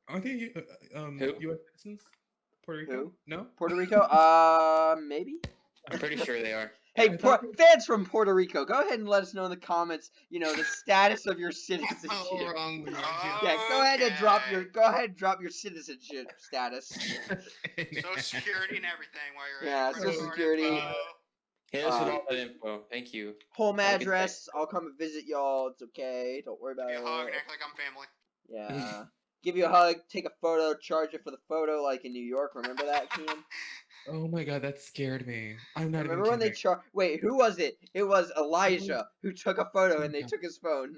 S2: Aren't they
S4: Who?
S2: U.S. citizens? Puerto Rico?
S1: Who?
S2: No.
S1: Puerto Rico? Maybe.
S4: I'm pretty sure they are.
S1: Hey,
S2: I thought
S1: fans from Puerto Rico, go ahead and let us know in the comments. The status of your citizenship.
S2: How wrong we
S1: Yeah, go ahead and drop
S3: Okay.
S1: drop your citizenship status.
S3: Social security and everything while you're
S1: Yeah,
S3: at it. Credit
S1: Social
S3: card
S1: security.
S3: info.
S4: Hit us with
S1: Uh,
S4: all that info. Thank you.
S1: Home
S4: Have a good
S1: address. I'll come and visit y'all. It's okay. Don't worry about
S3: Give
S1: it.
S3: me a hug and act like I'm family.
S1: Yeah. Give you a hug. Take a photo. Charge it for the photo, like in New York. Remember that, Kian?
S2: Oh my god, that scared me. I'm not
S1: Remember
S2: even
S1: when they
S2: kidding.
S1: Wait, who was it? It was Elijah who took a photo and they
S2: Yeah.
S1: took his phone.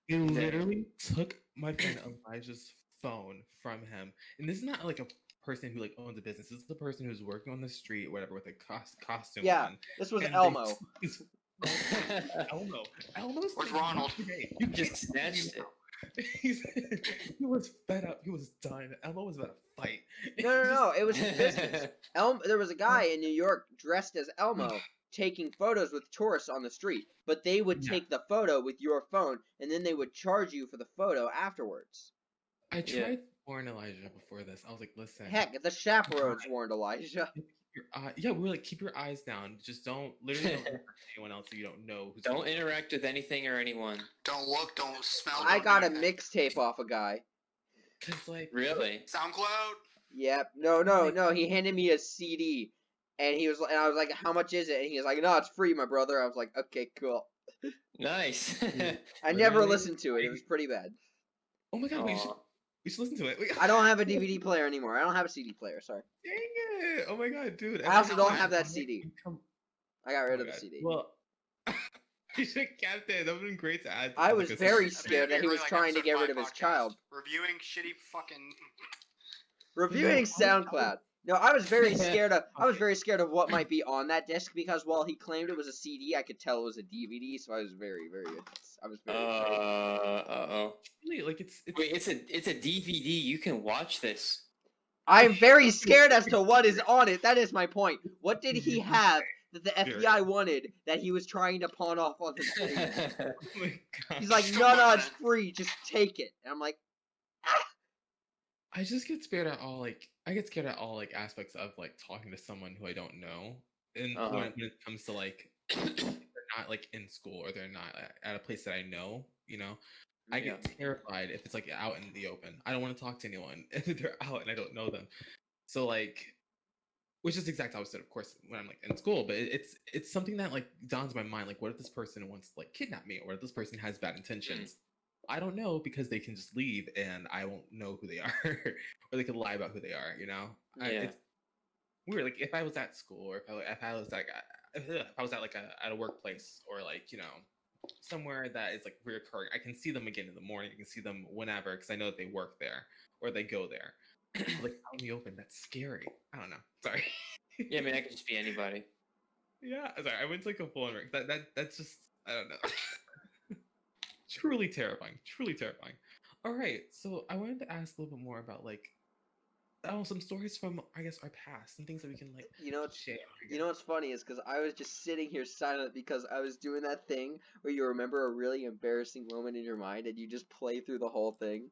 S2: They literally took my friend Elijah's phone from him, and this is not like a person who like owns a business. This is the person who's working on the street, or whatever, with a costume
S1: Yeah,
S2: on.
S1: this was
S2: And
S1: Elmo.
S2: took his- Elmo. Elmo's
S3: Where's
S2: like,
S3: Ronald?
S2: "Today,
S4: You just snatched it.
S2: He was fed up. He was done. Elmo was about to fight.
S1: No. It was his business. There was a guy in New York dressed as Elmo taking photos with tourists on the street, but they would
S2: Yeah.
S1: take the photo with your phone and then they would charge you for the photo afterwards.
S2: I
S4: Yeah.
S2: tried to warn Elijah before this. I was like, listen.
S1: Heck, the chaperones warned Elijah.
S2: Yeah, we were like, keep your eyes down. Just literally don't look at anyone else so you don't know who's
S4: Don't
S2: going.
S4: interact with anything or anyone.
S3: Don't look, don't smell.
S1: I
S3: don't
S1: got
S3: do
S1: a
S3: anything.
S1: mixtape off a guy.
S2: Cause like,
S4: Really?
S3: SoundCloud.
S1: Yep. No. He handed me a CD, and I was like, "How much is it?" And he was like, "No, it's free, my brother." I was like, "Okay, cool."
S4: Nice.
S1: I never
S2: Literally,
S1: listened to it. It was pretty bad.
S2: oh my god,
S4: Aw.
S2: we should listen to it.
S1: I don't have a DVD player anymore. I don't have a CD player. Sorry.
S2: Dang it! Oh my god, dude.
S1: I also
S3: don't
S2: every
S1: have
S2: time
S1: that
S2: I'm
S1: CD.
S2: come-
S1: I got
S2: oh
S1: rid
S2: my
S1: of the
S2: god.
S1: CD.
S2: Well, you should have kept it. That would have been great to add.
S1: I
S2: as,
S1: was
S2: like, a
S1: very
S2: secret.
S1: scared that he was
S3: Like
S1: trying to
S3: episode
S1: get rid
S3: 5
S1: of his
S3: podcast.
S1: child.
S3: Reviewing shitty fucking.
S1: Reviewing
S2: No,
S1: SoundCloud. No, I was very scared of. I was very scared of what might be on that disc because while he claimed it was a CD, I could tell it was a DVD. So I was very. I was very. afraid.
S4: Uh-oh.
S2: Really, like it's
S4: Wait, it's a DVD. You can watch this.
S1: I'm very scared as to what is on it. That is my point. What did he have that the FBI wanted that he was trying to pawn off on the street?
S2: oh my god.
S1: He's like,
S3: Still
S1: no,
S3: want
S1: it's
S3: it.
S1: free. Just take it. And I'm like,
S2: I just get scared at all I get scared at all aspects of talking to someone who I don't know, and
S4: Uh-huh.
S2: when it comes to they're not in school or they're not at a place that I know, I
S4: Yeah.
S2: get terrified if it's out in the open. I don't want to talk to anyone if they're out and I don't know them. So which is the exact opposite, of course, when I'm in school. But it's something that dawns in my mind. What if this person wants to kidnap me, or if this person has bad intentions? I don't know because they can just leave and I won't know who they are, or they could lie about who they are.
S4: Yeah.
S2: It's weird. If I was at school, or if I was if I was at a workplace, or somewhere that is reoccurring, I can see them again in the morning. I can see them whenever because I know that they work there or they go there. But out in the open, that's scary. I don't know. Sorry.
S4: Yeah, I mean, that could just be anybody.
S2: Yeah, sorry. I went to a full on rank. That's just I don't know. Truly terrifying. Truly terrifying. All right, so I wanted to ask a little bit more about some stories from I guess our past, and things that we can share. I
S1: You know
S2: guess.
S1: what's funny is because I was just sitting here silent because I was doing that thing where you remember a really embarrassing moment in your mind and you just play through the whole thing.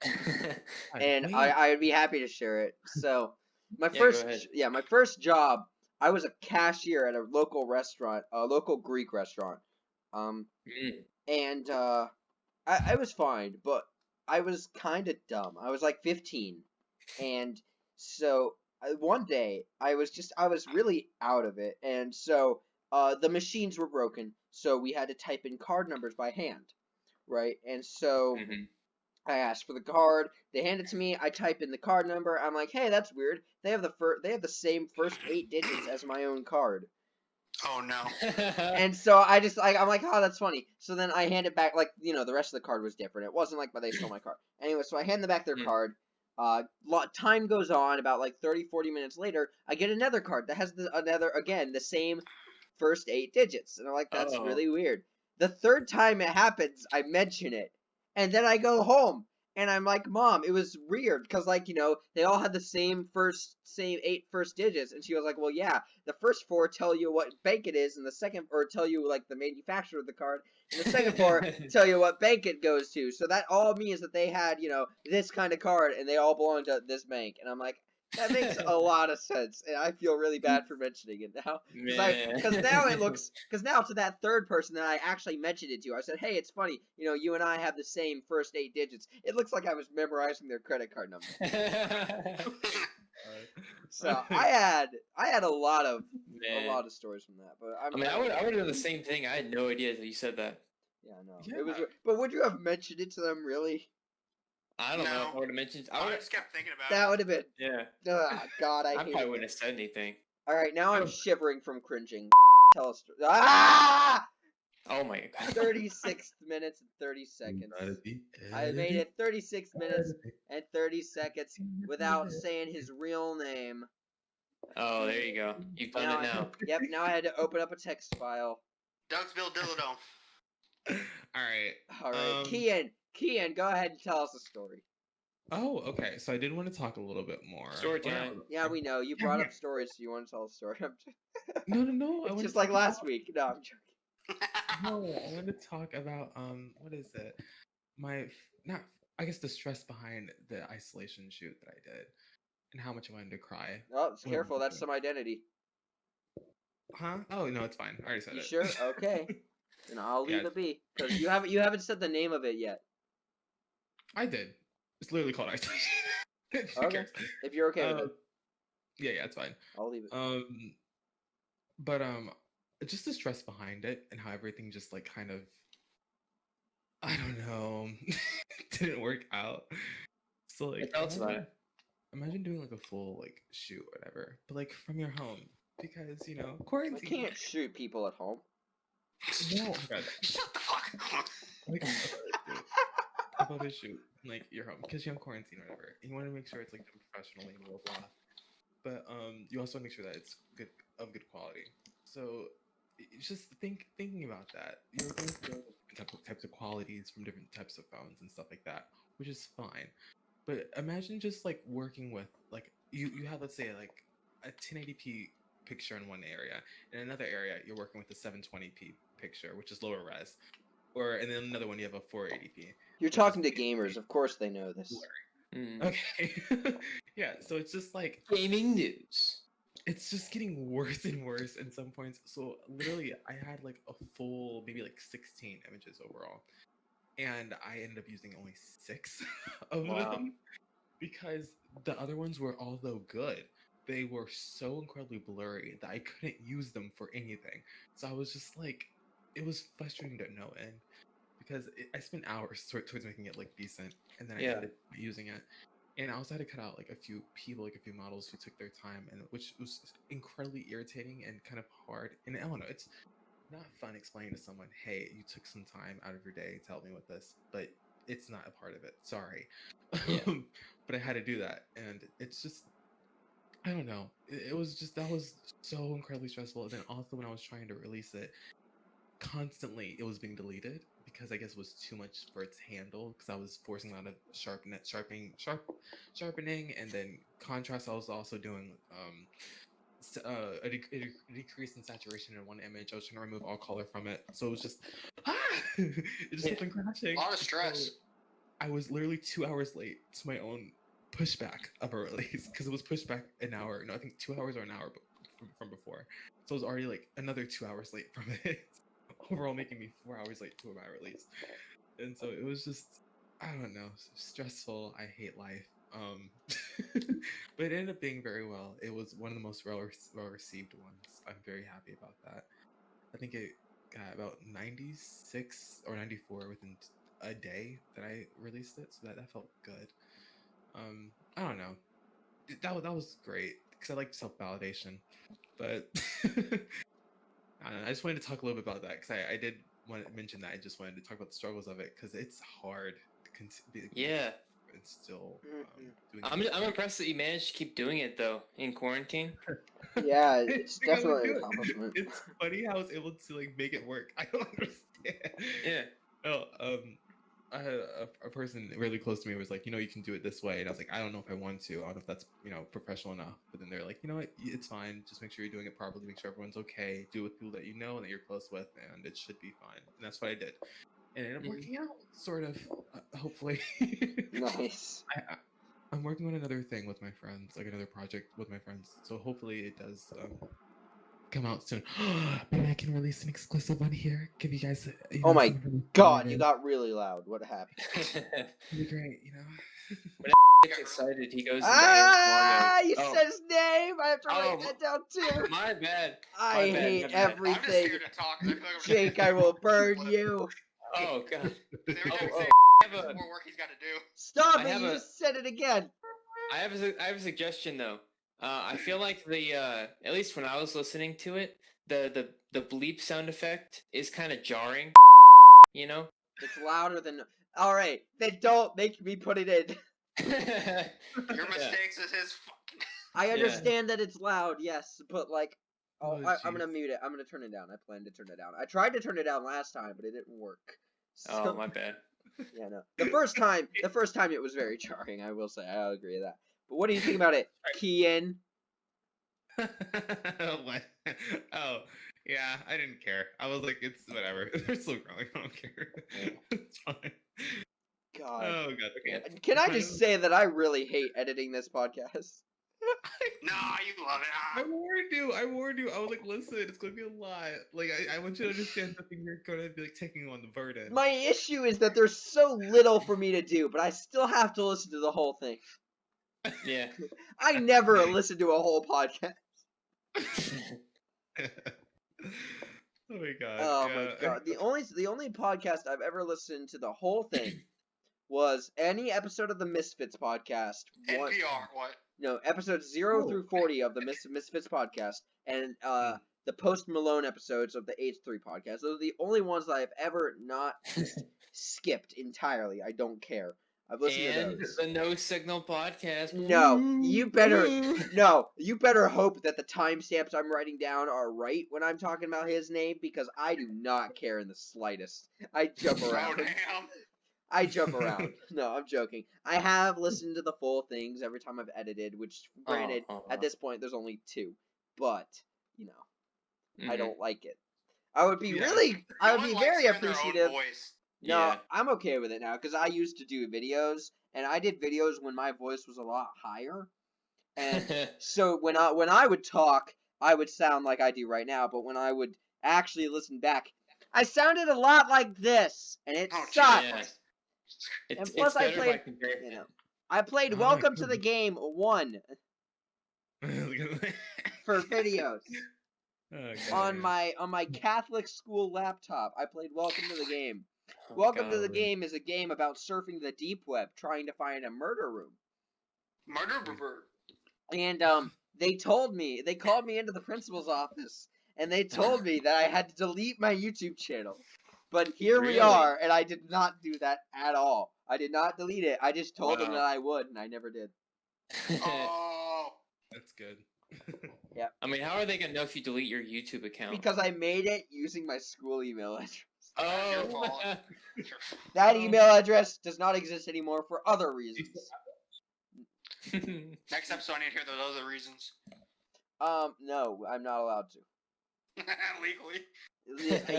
S2: God,
S1: And
S2: wait.
S1: I'd be happy to share it. So my
S4: Yeah, go
S1: first
S4: ahead.
S1: my first job, I was a cashier at a local restaurant, a local Greek restaurant.
S4: Mm.
S1: And I was fine, but I was kind of dumb. I was like 15, and so one day I was really out of it, and so the machines were broken, so we had to type in card numbers by hand, right? And so
S4: Hmm.
S1: I asked for the card. They hand it to me. I type in the card number. I'm like, hey, that's weird. They have the same first 8 digits as my own card.
S3: Oh no.
S1: And so I'm like, oh, that's funny. So then I hand it back, the rest of the card was different. It wasn't but they stole my card. Anyway, so I hand them back their
S4: Mm.
S1: card. Time goes on. About 30, 40 minutes later, I get another card that has the same first 8 digits, and I'm like, that's
S4: Oh.
S1: really weird. The third time it happens, I mention it, and then I go home. And I'm like, Mom, it was weird because, they all had the same eight first digits. And she was like, well, yeah, the first four tell you what bank it is, and the second, or tell you, the manufacturer of the card, and the second four tell you what bank it goes to. So that all means that they had, this kind of card, and they all belong to this bank. And I'm like, that makes a lot of sense, and I feel really bad for mentioning it now.
S4: Man.
S1: Because now to that third person that I actually mentioned it to, I said, "Hey, it's funny, you and I have the same first 8 digits." It looks like I was memorizing their credit card number. So I had a lot of
S4: Man.
S1: stories from that, but
S4: I mean, I would have done the same thing. I had no idea until you said that.
S1: Yeah, I know.
S2: Yeah.
S1: It was, but would you have mentioned it to them really?
S4: I don't know if
S3: No.
S4: I would have mentioned. I
S3: I
S4: would.
S3: just kept thinking about
S1: That
S3: it.
S1: would have been.
S4: Yeah.
S1: God, I
S4: I
S1: hate
S4: probably
S1: it.
S4: wouldn't have said anything.
S1: All right, now I'm
S2: Oh.
S1: shivering from cringing. Tell us. Ah!
S4: Oh my god.
S1: 36 minutes and 30 seconds. I made it 36 minutes and 30 seconds without saying his real name.
S4: Oh, there you go. You've done
S1: Now
S4: it now.
S1: Yep, now I had to open up a text file.
S3: Doug's Bill Dilladome.
S2: All right.
S1: All right, Kian, go ahead and tell us a story.
S2: Oh, okay. So I did want to talk a little bit more.
S4: Story
S2: Well,
S4: time.
S1: Yeah, we know. You brought up stories, so you want to tell a story.
S2: No. I
S1: It's
S2: want
S1: just
S2: to
S1: like
S2: talk
S1: last week. No, I'm joking.
S2: No, I want to talk about what is it? Not I guess the stress behind the isolation shoot that I did, and how much I wanted to cry.
S1: Oh,
S2: when we
S1: careful.
S2: were
S1: That's
S2: doing
S1: some identity.
S2: Huh? Oh no, it's fine. I already said
S1: You
S2: it.
S1: sure? Okay. Then I'll leave
S2: Yeah,
S1: it be because you haven't said the name of it yet.
S2: I did. It's literally called isolation. Who
S1: Okay.
S2: cares?
S1: If you're okay with it,
S2: Yeah, it's fine.
S1: I'll leave it.
S2: But just the stress behind it and how everything just kind of I don't know didn't work out. So
S4: Tell us about it.
S2: imagine doing a full shoot or whatever, but from your home because
S1: I
S2: quarantine.
S1: can't shoot people at home.
S2: No, oh my god.
S3: Shut the fuck up.
S2: About a shoot your home because you're on quarantine or whatever. And you want to make sure it's done professionally and blah blah. But you also want to make sure that it's good of good quality. So it's just thinking about that. You're going through different types of qualities from different types of phones and stuff like that, which is fine. But imagine just working with you have, let's say, a 1080p picture in one area. In another area, you're working with a 720p picture, which is lower res. Or and then another one you have a 480p.
S1: You're
S2: which is
S1: talking to
S2: basically
S1: gamers. Of course they know this.
S2: Okay. Yeah, so it's just like
S4: Gaming news.
S2: it's just getting worse and worse in some points. So literally I had like a full maybe like 16 images overall. And I ended up using only 6 of
S4: Wow.
S2: them because the other ones were although good, they were so incredibly blurry that I couldn't use them for anything. So I was just like, it was frustrating to no end because I spent hours towards making it like decent, and then I
S4: Yeah.
S2: ended up using it. And I also had to cut out like a few people, like a few models who took their time, and which was incredibly irritating and kind of hard. And I don't know, it's not fun explaining to someone, hey, you took some time out of your day to help me with this, but it's not a part of it. Sorry.
S4: Yeah.
S2: But I had to do that. And it's just, I don't know. It was just, that was so incredibly stressful. And then also when I was trying to release it, constantly it was being deleted because I guess it was too much for its handle because I was forcing a lot of sharpening, and then contrast. I was also doing a decrease in saturation in one image. I was trying to remove all color from it, so it was just it just kept on
S3: A
S2: crashing.
S3: lot of
S2: So
S3: stress.
S2: I was literally 2 hours late to my own pushback of a release because it was pushed back an hour. No, I think 2 hours or an hour from before. So it was already like another 2 hours late from it. Overall, making me 4 hours late to my release. And so it was just, I don't know, stressful. I hate life. But it ended up being very well. It was one of the most well received ones. I'm very happy about that. I think it got about 96 or 94 within a day that I released it, so that felt good. I don't know. That was great because I like self validation, but I don't know. I just wanted to talk a little bit about that because I did want to mention that. I just wanted to talk about the struggles of it because it's hard to continue
S4: Yeah.
S2: and still doing
S4: I'm impressed that you managed to keep doing it though in quarantine.
S1: Yeah,
S2: I didn't
S1: it's
S2: think I would
S1: definitely an
S2: do it.
S1: accomplishment.
S2: It's funny how I was able to like make it work. I don't understand.
S4: Yeah.
S2: No, I had a person really close to me was like, you can do it this way, and I was like, I don't know if I want to. I don't know if that's professional enough. But then they're like, you know what, it's fine. Just make sure you're doing it properly. Make sure everyone's okay. Do it with people that you know and that you're close with, and it should be fine. And that's what I did, and it ended up working out, sort of. Hopefully.
S1: Nice.
S2: I'm working on another thing with my friends, like another project with my friends. So hopefully it does come out soon. Maybe I can release an exclusive one here. Give you guys,
S1: Oh my
S2: some information
S1: god,
S2: about
S1: you
S2: it.
S1: got really loud. What happened?
S2: It'd be great,
S4: When gets excited, he goes into
S1: Ah,
S4: ASMR
S1: you
S4: mode.
S1: said his name. I have to write
S4: Oh,
S1: that down too.
S4: my bad.
S1: I
S4: My bad,
S1: hate
S4: my bad.
S3: I'm just
S1: everything.
S3: scared to talk. 'Cause I feel like I'm
S1: Jake, I will burn you.
S4: Oh god.
S3: Every time
S4: Oh,
S3: we say
S4: I have
S3: there's
S4: a
S3: more work he's got to do.
S1: Stop
S4: I
S1: it!
S4: have
S1: You
S4: a-
S1: just said it again.
S4: I have a suggestion though. I feel like the at least when I was listening to it, the bleep sound effect is kind of jarring. You know.
S1: It's louder than. All right, then don't make me put it in.
S3: Your mistakes is his fucking.
S1: I
S4: Yeah.
S1: understand that it's loud, yes, but like,
S2: Oh,
S1: I'm gonna
S2: jeez.
S1: mute it. I'm gonna turn it down. I plan to turn it down. I tried to turn it down last time, but it didn't work.
S4: Oh,
S1: So,
S4: my bad.
S1: yeah, no. The first time it was very jarring. I will say, I'll agree with that. But what do you think about it, Kian?
S2: What? Oh, yeah, I didn't care. I was like, it's whatever. They're still growing. I don't care. It's fine.
S1: God.
S2: Oh god. Okay.
S1: Can I
S2: Kind
S1: just
S2: of-
S1: say that I really hate editing this podcast?
S3: Nah, you love it.
S2: I warned you. I warned you. I was like, listen, it's gonna be a lot. Like, I want you to understand something. You're gonna be like taking on the burden.
S1: My issue is that there's so little for me to do, but I still have to listen to the whole thing.
S4: Yeah.
S1: I never listen to a whole podcast.
S2: Oh my god.
S1: Oh
S2: yeah,
S1: my god. The only podcast I've ever listened to the whole thing was any episode of the Misfits podcast.
S3: NPR, what?
S1: No, episodes 0
S2: Oh.
S1: through 40 of the Misfits podcast, and the Post Malone episodes of the H3 podcast. Those are the only ones that I've ever not skipped entirely. I don't care. I've listened
S4: And
S1: to those.
S4: the No Signal podcast.
S1: No, you better
S4: Ooh.
S1: no, you better hope that the timestamps I'm writing down are right when I'm talking about his name, because I do not care in the slightest. I jump
S3: Oh
S1: around.
S3: damn.
S1: I jump around. No, I'm joking. I have listened to the full things every time I've edited, which, granted, at this point there's only 2, but I don't like it. I would be
S2: Yeah.
S1: I
S3: No
S1: would
S3: one
S1: be
S3: likes
S1: very
S3: hearing their own
S1: appreciative.
S3: voice.
S1: No,
S4: Yeah.
S1: I'm okay with it now because I used to do videos, and I did videos when my voice was a lot higher, and so when I would talk, I would sound like I do right now. But when I would actually listen back, I sounded a lot like this, and it
S3: Oh,
S1: sucked.
S3: Jesus
S4: Yeah.
S3: Christ.
S1: And
S4: It's
S1: plus, I
S4: better by
S1: played,
S4: comparison.
S1: I played
S2: Oh,
S1: Welcome to
S2: good.
S1: the Game 1 for videos.
S2: Okay.
S1: On my Catholic school laptop. I played Welcome to the Game.
S4: Oh,
S1: Welcome to the
S2: God.
S1: Game is a game about surfing the deep web, trying to find a murder room.
S3: Murder bird.
S1: And they called me into the principal's office, and they told me that I had to delete my YouTube channel. But here we
S4: Really?
S1: are, and I did not do that at all. I did not delete it. I just told them
S4: Wow.
S1: that I would, and I never did.
S3: Oh.
S2: That's good.
S4: I mean, how are they gonna know if you delete your YouTube account?
S1: Because I made it using my school email address.
S3: That's your
S4: Oh.
S3: fault.
S1: That
S2: Oh.
S1: email address does not exist anymore for other reasons.
S3: Next episode, I need to hear those other reasons.
S1: No, I'm not allowed to.
S3: Legally.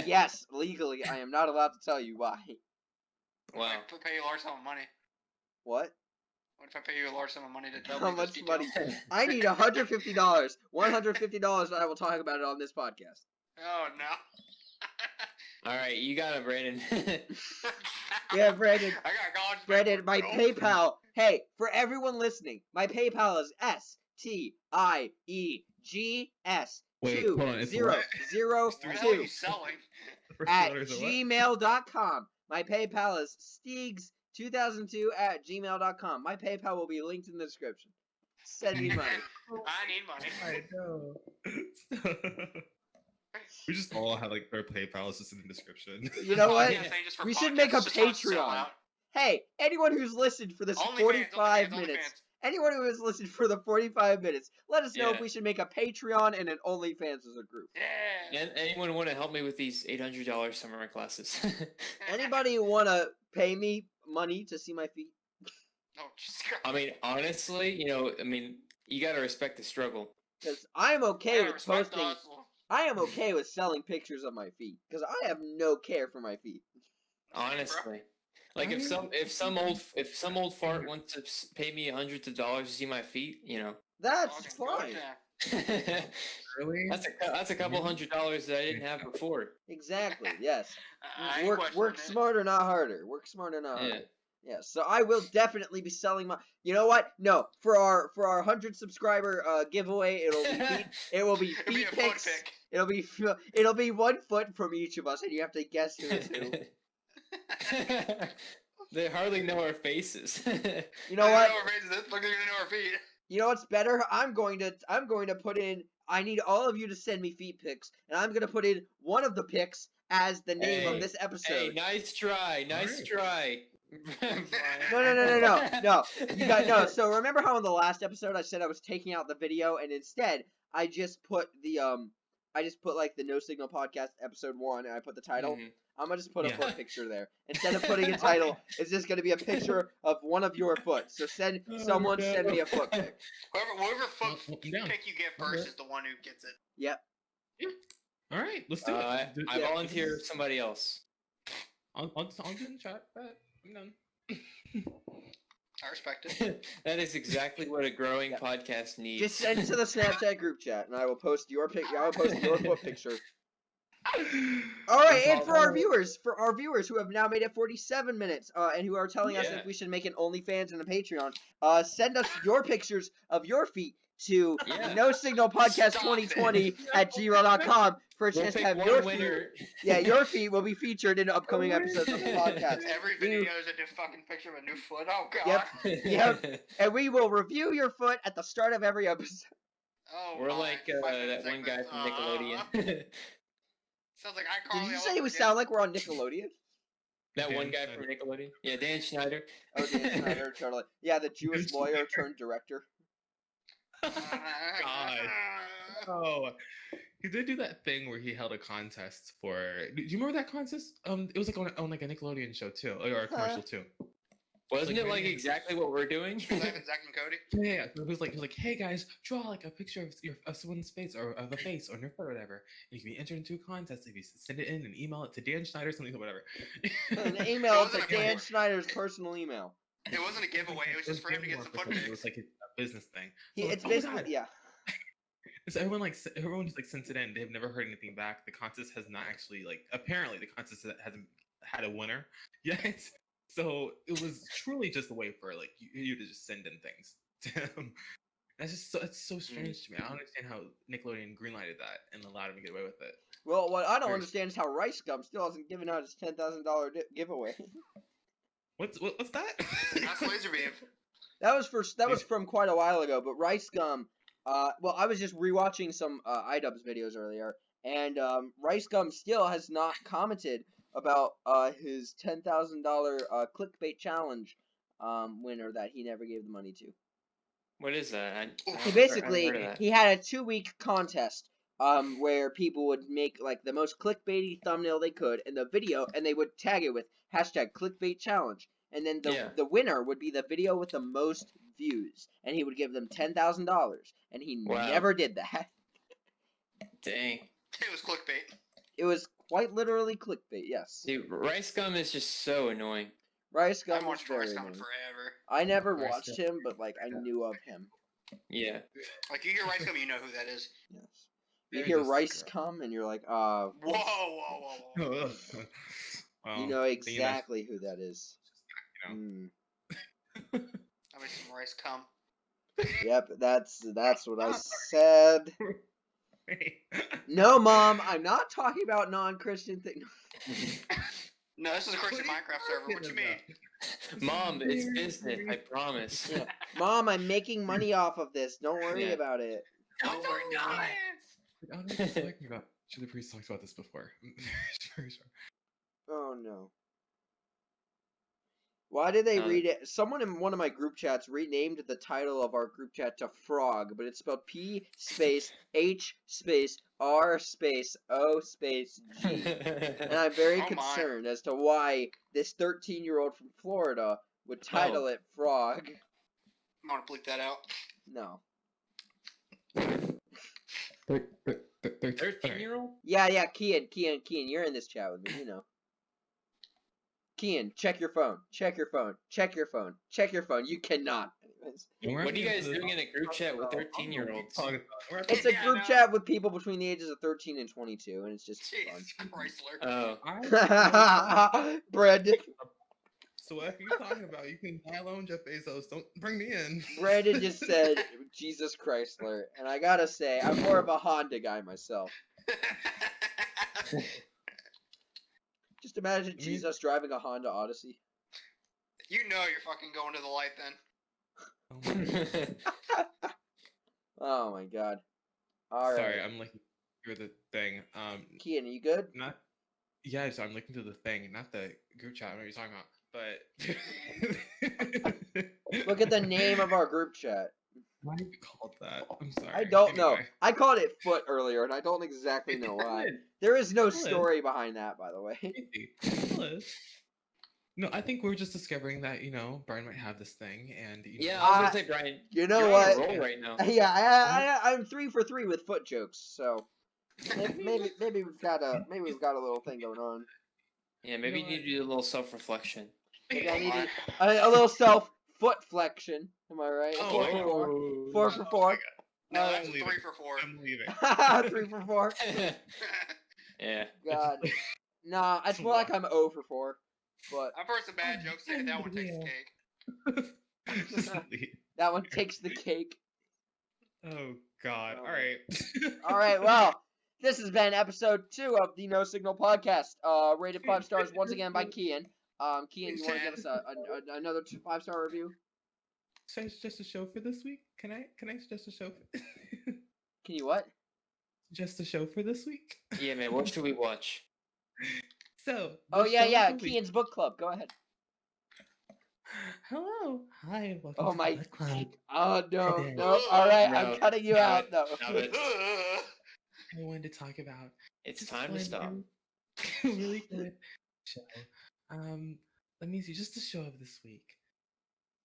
S1: Yes, legally, I am not allowed to tell you why.
S4: Wow.
S3: What if I pay you a large sum of money?
S1: What?
S3: What if I pay you a large sum of money to tell
S1: How
S3: me those
S1: much money?
S3: details?
S1: I need $150. $150, and I will talk about it on this podcast.
S3: Oh, no.
S4: All right, you got it, Brandon.
S1: Yeah, Brandon.
S3: I got college.
S1: Brandon, my
S3: paper.
S1: PayPal. Hey, for everyone listening, my PayPal is STIEGS
S2: Wait, hold on, it's what?
S3: What the hell are you selling?
S2: The first
S1: at
S2: letters are what?
S1: gmail.com. My PayPal is Steegs2002 at gmail.com. My PayPal will be linked in the description. Send me money.
S3: I need money.
S2: I know. We just all have like our PayPal just in the description.
S1: You know what?
S3: Podcast ain't just for
S1: We should make a
S3: podcasts, just want to sell
S1: Patreon.
S3: out.
S1: Hey, anyone who's listened for this
S3: OnlyFans,
S1: 45
S3: OnlyFans,
S1: minutes,
S3: OnlyFans.
S1: anyone who has listened for the 45 minutes, let us know
S4: Yeah.
S1: if we should make a Patreon and an OnlyFans as a group.
S3: Yeah.
S4: And anyone want to help me with these $800 summer classes?
S1: Anybody want to pay me money to see my feet?
S3: Oh, Jesus Christ.
S4: I mean, honestly, you gotta respect the struggle.
S1: Because I'm okay
S3: Yeah,
S1: with
S3: respect the
S1: posting.
S3: hustle.
S1: I am okay with selling pictures of my feet because I have no care for my feet.
S4: Honestly, like if some old fart wants to pay me hundreds of dollars to see my feet,
S1: That's
S3: Fucking go
S1: fine.
S3: there.
S2: Really?
S4: that's a couple $100 that I didn't have before.
S1: Exactly. Yes.
S3: I ain't
S1: Work
S3: questioning it.
S1: smarter, not harder. Work smarter, not
S4: Yeah.
S1: harder. Yeah. So I will definitely be selling my. You know what? No, for our 100 subscriber giveaway, it'll be feet. It will be
S3: It'll be
S1: feet
S3: a foot
S1: pics.
S3: pic.
S1: It'll be 1 foot from each of us, and you have to guess who is who.
S4: They hardly know our faces.
S1: You know what?
S3: Look, they're gonna know our feet.
S1: You know what's better? I'm going to put in. I need all of you to send me feet pics, and I'm gonna put in one of the pics as the name
S4: Hey,
S1: of this episode.
S4: Hey, nice try.
S1: No. You got no. So remember how in the last episode I said I was taking out the video, and instead I just put like the No Signal Podcast episode 1, and I put the title.
S4: Mhm.
S1: I'm gonna just put a
S2: Yeah.
S1: foot picture there instead of putting a title. It's just gonna be a picture of one of your foot. So send someone
S2: no.
S1: send me a foot pic.
S3: Whoever foot
S2: I'm down.
S3: pick you get first is the one who gets it.
S1: Yep.
S2: All right, let's do it.
S4: I
S1: Yeah.
S4: volunteer somebody else.
S2: I'll do in chat. Bet. I'm done.
S3: I respect it.
S4: That is exactly what a growing
S1: Yeah.
S4: podcast needs.
S1: Just send it to the Snapchat group chat, and I will post your pic. I will post your foot picture. All right, and for our viewers who have now made it 47 minutes, and who are telling us
S4: Yeah.
S1: if we should make an OnlyFans and a Patreon, send us your pictures of your feet to
S4: Yeah.
S1: No Signal Podcast
S3: Stop
S1: 2020 at gmail.com for a
S4: We'll
S1: chance to
S4: pick
S1: have
S4: one
S1: your feet.
S4: winner.
S1: Yeah, your feet will be featured in upcoming episodes of the podcast.
S3: Every video is a fucking picture of a new foot. Oh god.
S1: Yep. Yep. And we will review your foot at the start of every episode.
S3: Oh,
S4: We're
S3: my.
S4: like
S3: 5-minute
S4: that one guy
S3: segments.
S4: from Nickelodeon.
S3: Sounds like
S1: Did
S3: iCarly
S1: you
S3: all
S1: say
S3: over
S1: we
S3: again.
S1: sound like we're on Nickelodeon?
S4: That
S2: Dan
S4: one guy
S2: Schneider.
S4: from Nickelodeon. Yeah, Dan Schneider.
S1: Oh, Dan Schneider, totally. Yeah, the Jewish lawyer turned director.
S2: God. Oh, he did do that thing where he held a contest for. Do you remember that contest? It was like on like a Nickelodeon show too, or a commercial too.
S4: Wasn't
S2: Like,
S4: it like
S2: really?
S4: exactly what we're doing?
S3: Zack and Cody.
S2: Yeah, so he was like, hey guys, draw like a picture of someone's face or of a face on your foot or whatever. And you can be entered into a contest if you send it in and email it to Dan Schneider, something or whatever.
S1: An email
S3: It wasn't
S1: to
S3: a
S1: Dan
S3: contest.
S1: Schneider's personal email.
S3: It wasn't a giveaway. It was just for him to get some foot
S2: It
S3: pics.
S2: was like a business thing. So
S1: It's
S2: like, oh my
S1: basically
S2: God.
S1: yeah.
S2: So everyone just like sends it in. They've never heard anything back. The contest has not actually apparently the contest hasn't had a winner yet. So it was truly just a way for like you to just send in things. That's just it's so strange to me. I don't understand how Nickelodeon greenlighted that and allowed him to get away with it.
S1: Well, what I don't
S2: Very-
S1: understand is how Rice Gum still hasn't given out his $10,000 giveaway.
S2: What's that?
S3: That's Laserbeam.
S1: That was from quite a while ago, but Rice Gum. Well, I was just rewatching some iDubbbz videos earlier, and Rice Gum still has not commented about his $10,000 clickbait challenge winner that he never gave the money to.
S4: What is that? I
S1: He
S4: haven't
S1: basically
S4: heard of that.
S1: he had a 2-week contest where people would make like the most clickbaity thumbnail they could in the video, and they would tag it with hashtag clickbait challenge, and then the winner would be the video with the most views, and he would give them $10,000, and he
S4: Wow.
S1: never did that.
S4: Dang.
S3: It was clickbait.
S1: It was quite literally clickbait. Yes,
S4: Dude, Rice Gum is just so annoying.
S1: Rice
S3: I
S1: Gum is
S3: watched Rice
S1: very
S3: Gum
S1: annoying.
S3: forever.
S1: I never
S2: Rice
S1: watched
S2: Gum.
S1: him, but like I knew of him.
S4: Yeah.
S3: Like you hear Rice Gum, you know who that is.
S1: Yes, you
S2: They're
S1: hear
S2: just
S1: Rice
S2: gross.
S1: come, and you're like,
S3: Whoa, whoa, whoa, whoa.
S2: Well,
S1: you know
S2: then
S1: exactly who that is.
S2: you know.
S1: Mm.
S3: I made some rice cum.
S1: Yep, that's what I said. No, Mom, I'm not talking about non-Christian things.
S3: No, this is a Christian
S2: What are you
S3: Minecraft server. What you mean?
S4: Mom, it's business, I promise.
S1: Yeah. Mom, I'm making money off of this. Don't worry
S4: Yeah.
S1: about it.
S4: No, we're not.
S2: I don't know what he's talking about. Should the priest talked about this before? Very sure.
S1: Oh no. Why did they
S4: No.
S1: read it? Someone in one of my group chats renamed the title of our group chat to Frog, but it's spelled P space H space R space O space G. And I'm very
S3: Oh my.
S1: concerned as to why this 13-year-old from Florida would title it Frog.
S3: I want to bleep that out.
S1: No.
S4: 13-year-old?
S1: Yeah, Kian, you're in this chat with me, you know. Kian, check your phone. You cannot. Anyways.
S4: What are you guys doing in a group chat with 13-year-olds?
S1: It's a
S3: Yeah,
S1: group
S3: no.
S1: chat with people between the ages of 13 and 22, and it's just
S3: Jesus Chrysler.
S4: Oh.
S1: fun. Brandon
S2: So what are you talking about? You can buy alone Jeff Bezos. Don't bring me in.
S1: Brandon just said Jesus Chrysler, and I gotta say, I'm more of a Honda guy myself. Just imagine Jesus driving a Honda Odyssey.
S3: You know you're fucking going to the light then.
S1: Oh my god. Alright.
S2: Sorry, I'm looking through the thing.
S1: Kian, are you good?
S2: Not. Yeah, so I'm looking through the thing, not the group chat. I know what you're talking about, but
S1: Look at the name of our group chat.
S2: why do you call it that? I'm sorry.
S1: I don't know.
S2: Anyway.
S1: I called it Foot earlier, and I don't exactly know why. There is no
S2: Still is.
S1: story behind that, by the way.
S2: Maybe. Still is. No, I think we're just discovering that Brian might have this thing, and
S4: Yeah, I was
S1: Uh,
S4: gonna say, Brian,
S1: You know
S4: you're
S1: what?
S4: on a roll right now.
S1: Yeah, I'm 3 for 3 with foot jokes, so maybe we've got a little thing going on.
S4: Yeah, maybe
S2: know
S4: you need to do a little self-reflection.
S1: Maybe I need
S3: Alright.
S1: a little self foot flexion. Am I right?
S2: Oh,
S1: 4 for 4. 4 for 4.
S3: No,
S1: Alright.
S3: that's a 3 for 4.
S2: I'm leaving.
S1: 3 for 4.
S4: Yeah.
S1: God. Nah, I feel like I'm 0 for 4. But
S3: I've heard some bad jokes say that one takes the cake.
S2: Just leave.
S1: that one takes the cake.
S2: Oh God!
S1: Oh.
S2: All right.
S1: All right, well, this has been episode 2 of the No Signal podcast. Rated 5 stars once again by Kian. Kian, you want to give us another 5-star review?
S2: Should I suggest a show for this week? Can I suggest a show?
S1: Can you what?
S2: Suggest a show for this week?
S4: Yeah, man, what should we watch?
S2: So.
S1: Oh
S2: the
S1: yeah,
S2: show
S1: yeah,
S2: of the week-
S1: Kian's book club. Go ahead.
S2: Hello. Hi. Welcome
S1: Oh
S2: to
S1: my.
S2: the book club.
S1: Oh no,
S2: Okay.
S1: no. All right,
S4: No,
S1: I'm cutting you
S4: stop
S1: out.
S4: it,
S1: No.
S4: stop it.
S2: I wanted to talk about.
S4: It's
S2: this
S4: time to stop.
S2: fun, really good show. Let me see. Just the show of this week.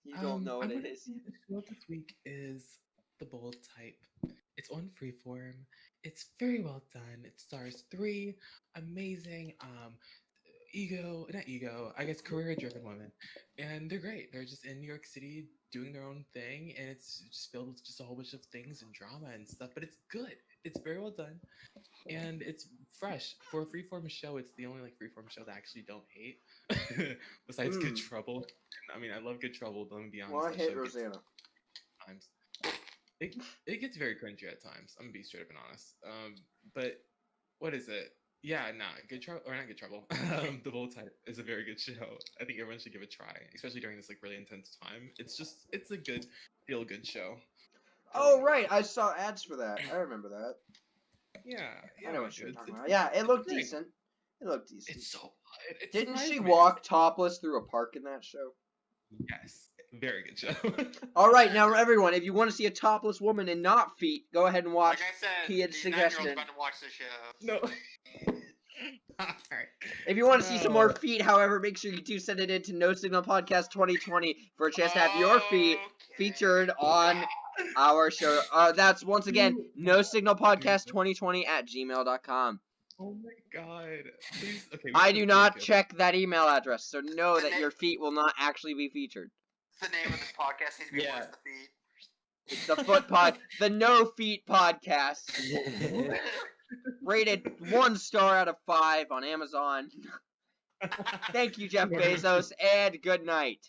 S1: You don't know what
S2: I'm
S1: it
S2: gonna
S1: is.
S2: say the show of this week is The Bold Type. It's on Freeform. It's very well done. It stars 3 amazing I guess career-driven women, and they're great. They're just in New York City doing their own thing, and it's just filled with just a whole bunch of things and drama and stuff. But it's good. It's very well done, and it's fresh for a freeform show. It's the only like freeform show that I actually don't hate, besides Good Trouble. I mean, I love Good Trouble, but let me be honest.
S1: Well, I
S2: that
S1: hate
S2: show gets
S1: Rosanna.
S2: times. It gets very cringy at times. I'm gonna be straight up and honest. But what is it? Yeah, nah, Good Trouble or not Good Trouble. The Bold Type is a very good show. I think everyone should give it a try, especially during this like really intense time. It's a good feel good show.
S1: Oh right, I saw ads for that. I remember that.
S2: Yeah,
S1: I know
S2: we
S1: what you're
S2: do.
S1: talking about. Yeah, it looked
S2: great.
S1: decent. It looked decent.
S2: It's so good. It
S1: Didn't she
S2: surprised me.
S1: walk topless through a park in that show?
S2: Yes, very good show.
S1: All right, now everyone, if you want to see a topless woman and not feet, go ahead and watch
S3: Like I said,
S1: Kia's
S3: these 9-year-olds
S1: suggestion.
S3: about to watch the show.
S2: No. Alright.
S1: If you want to see some more
S2: No.
S1: feet, however, make sure you do send it in to No Signal Podcast 2020 for a chance to have your feet featured on our show. That's once again No Signal Podcast 2020 at gmail.com.
S2: Oh my god. Please, okay.
S1: I do not check that email address, so know that your feet will not actually be featured.
S3: The name of this podcast needs to be Where's the Feet?
S1: It's the Foot Pod, the No Feet Podcast. Rated 1 star out of 5 on Amazon. Thank you, Jeff Bezos, and good night.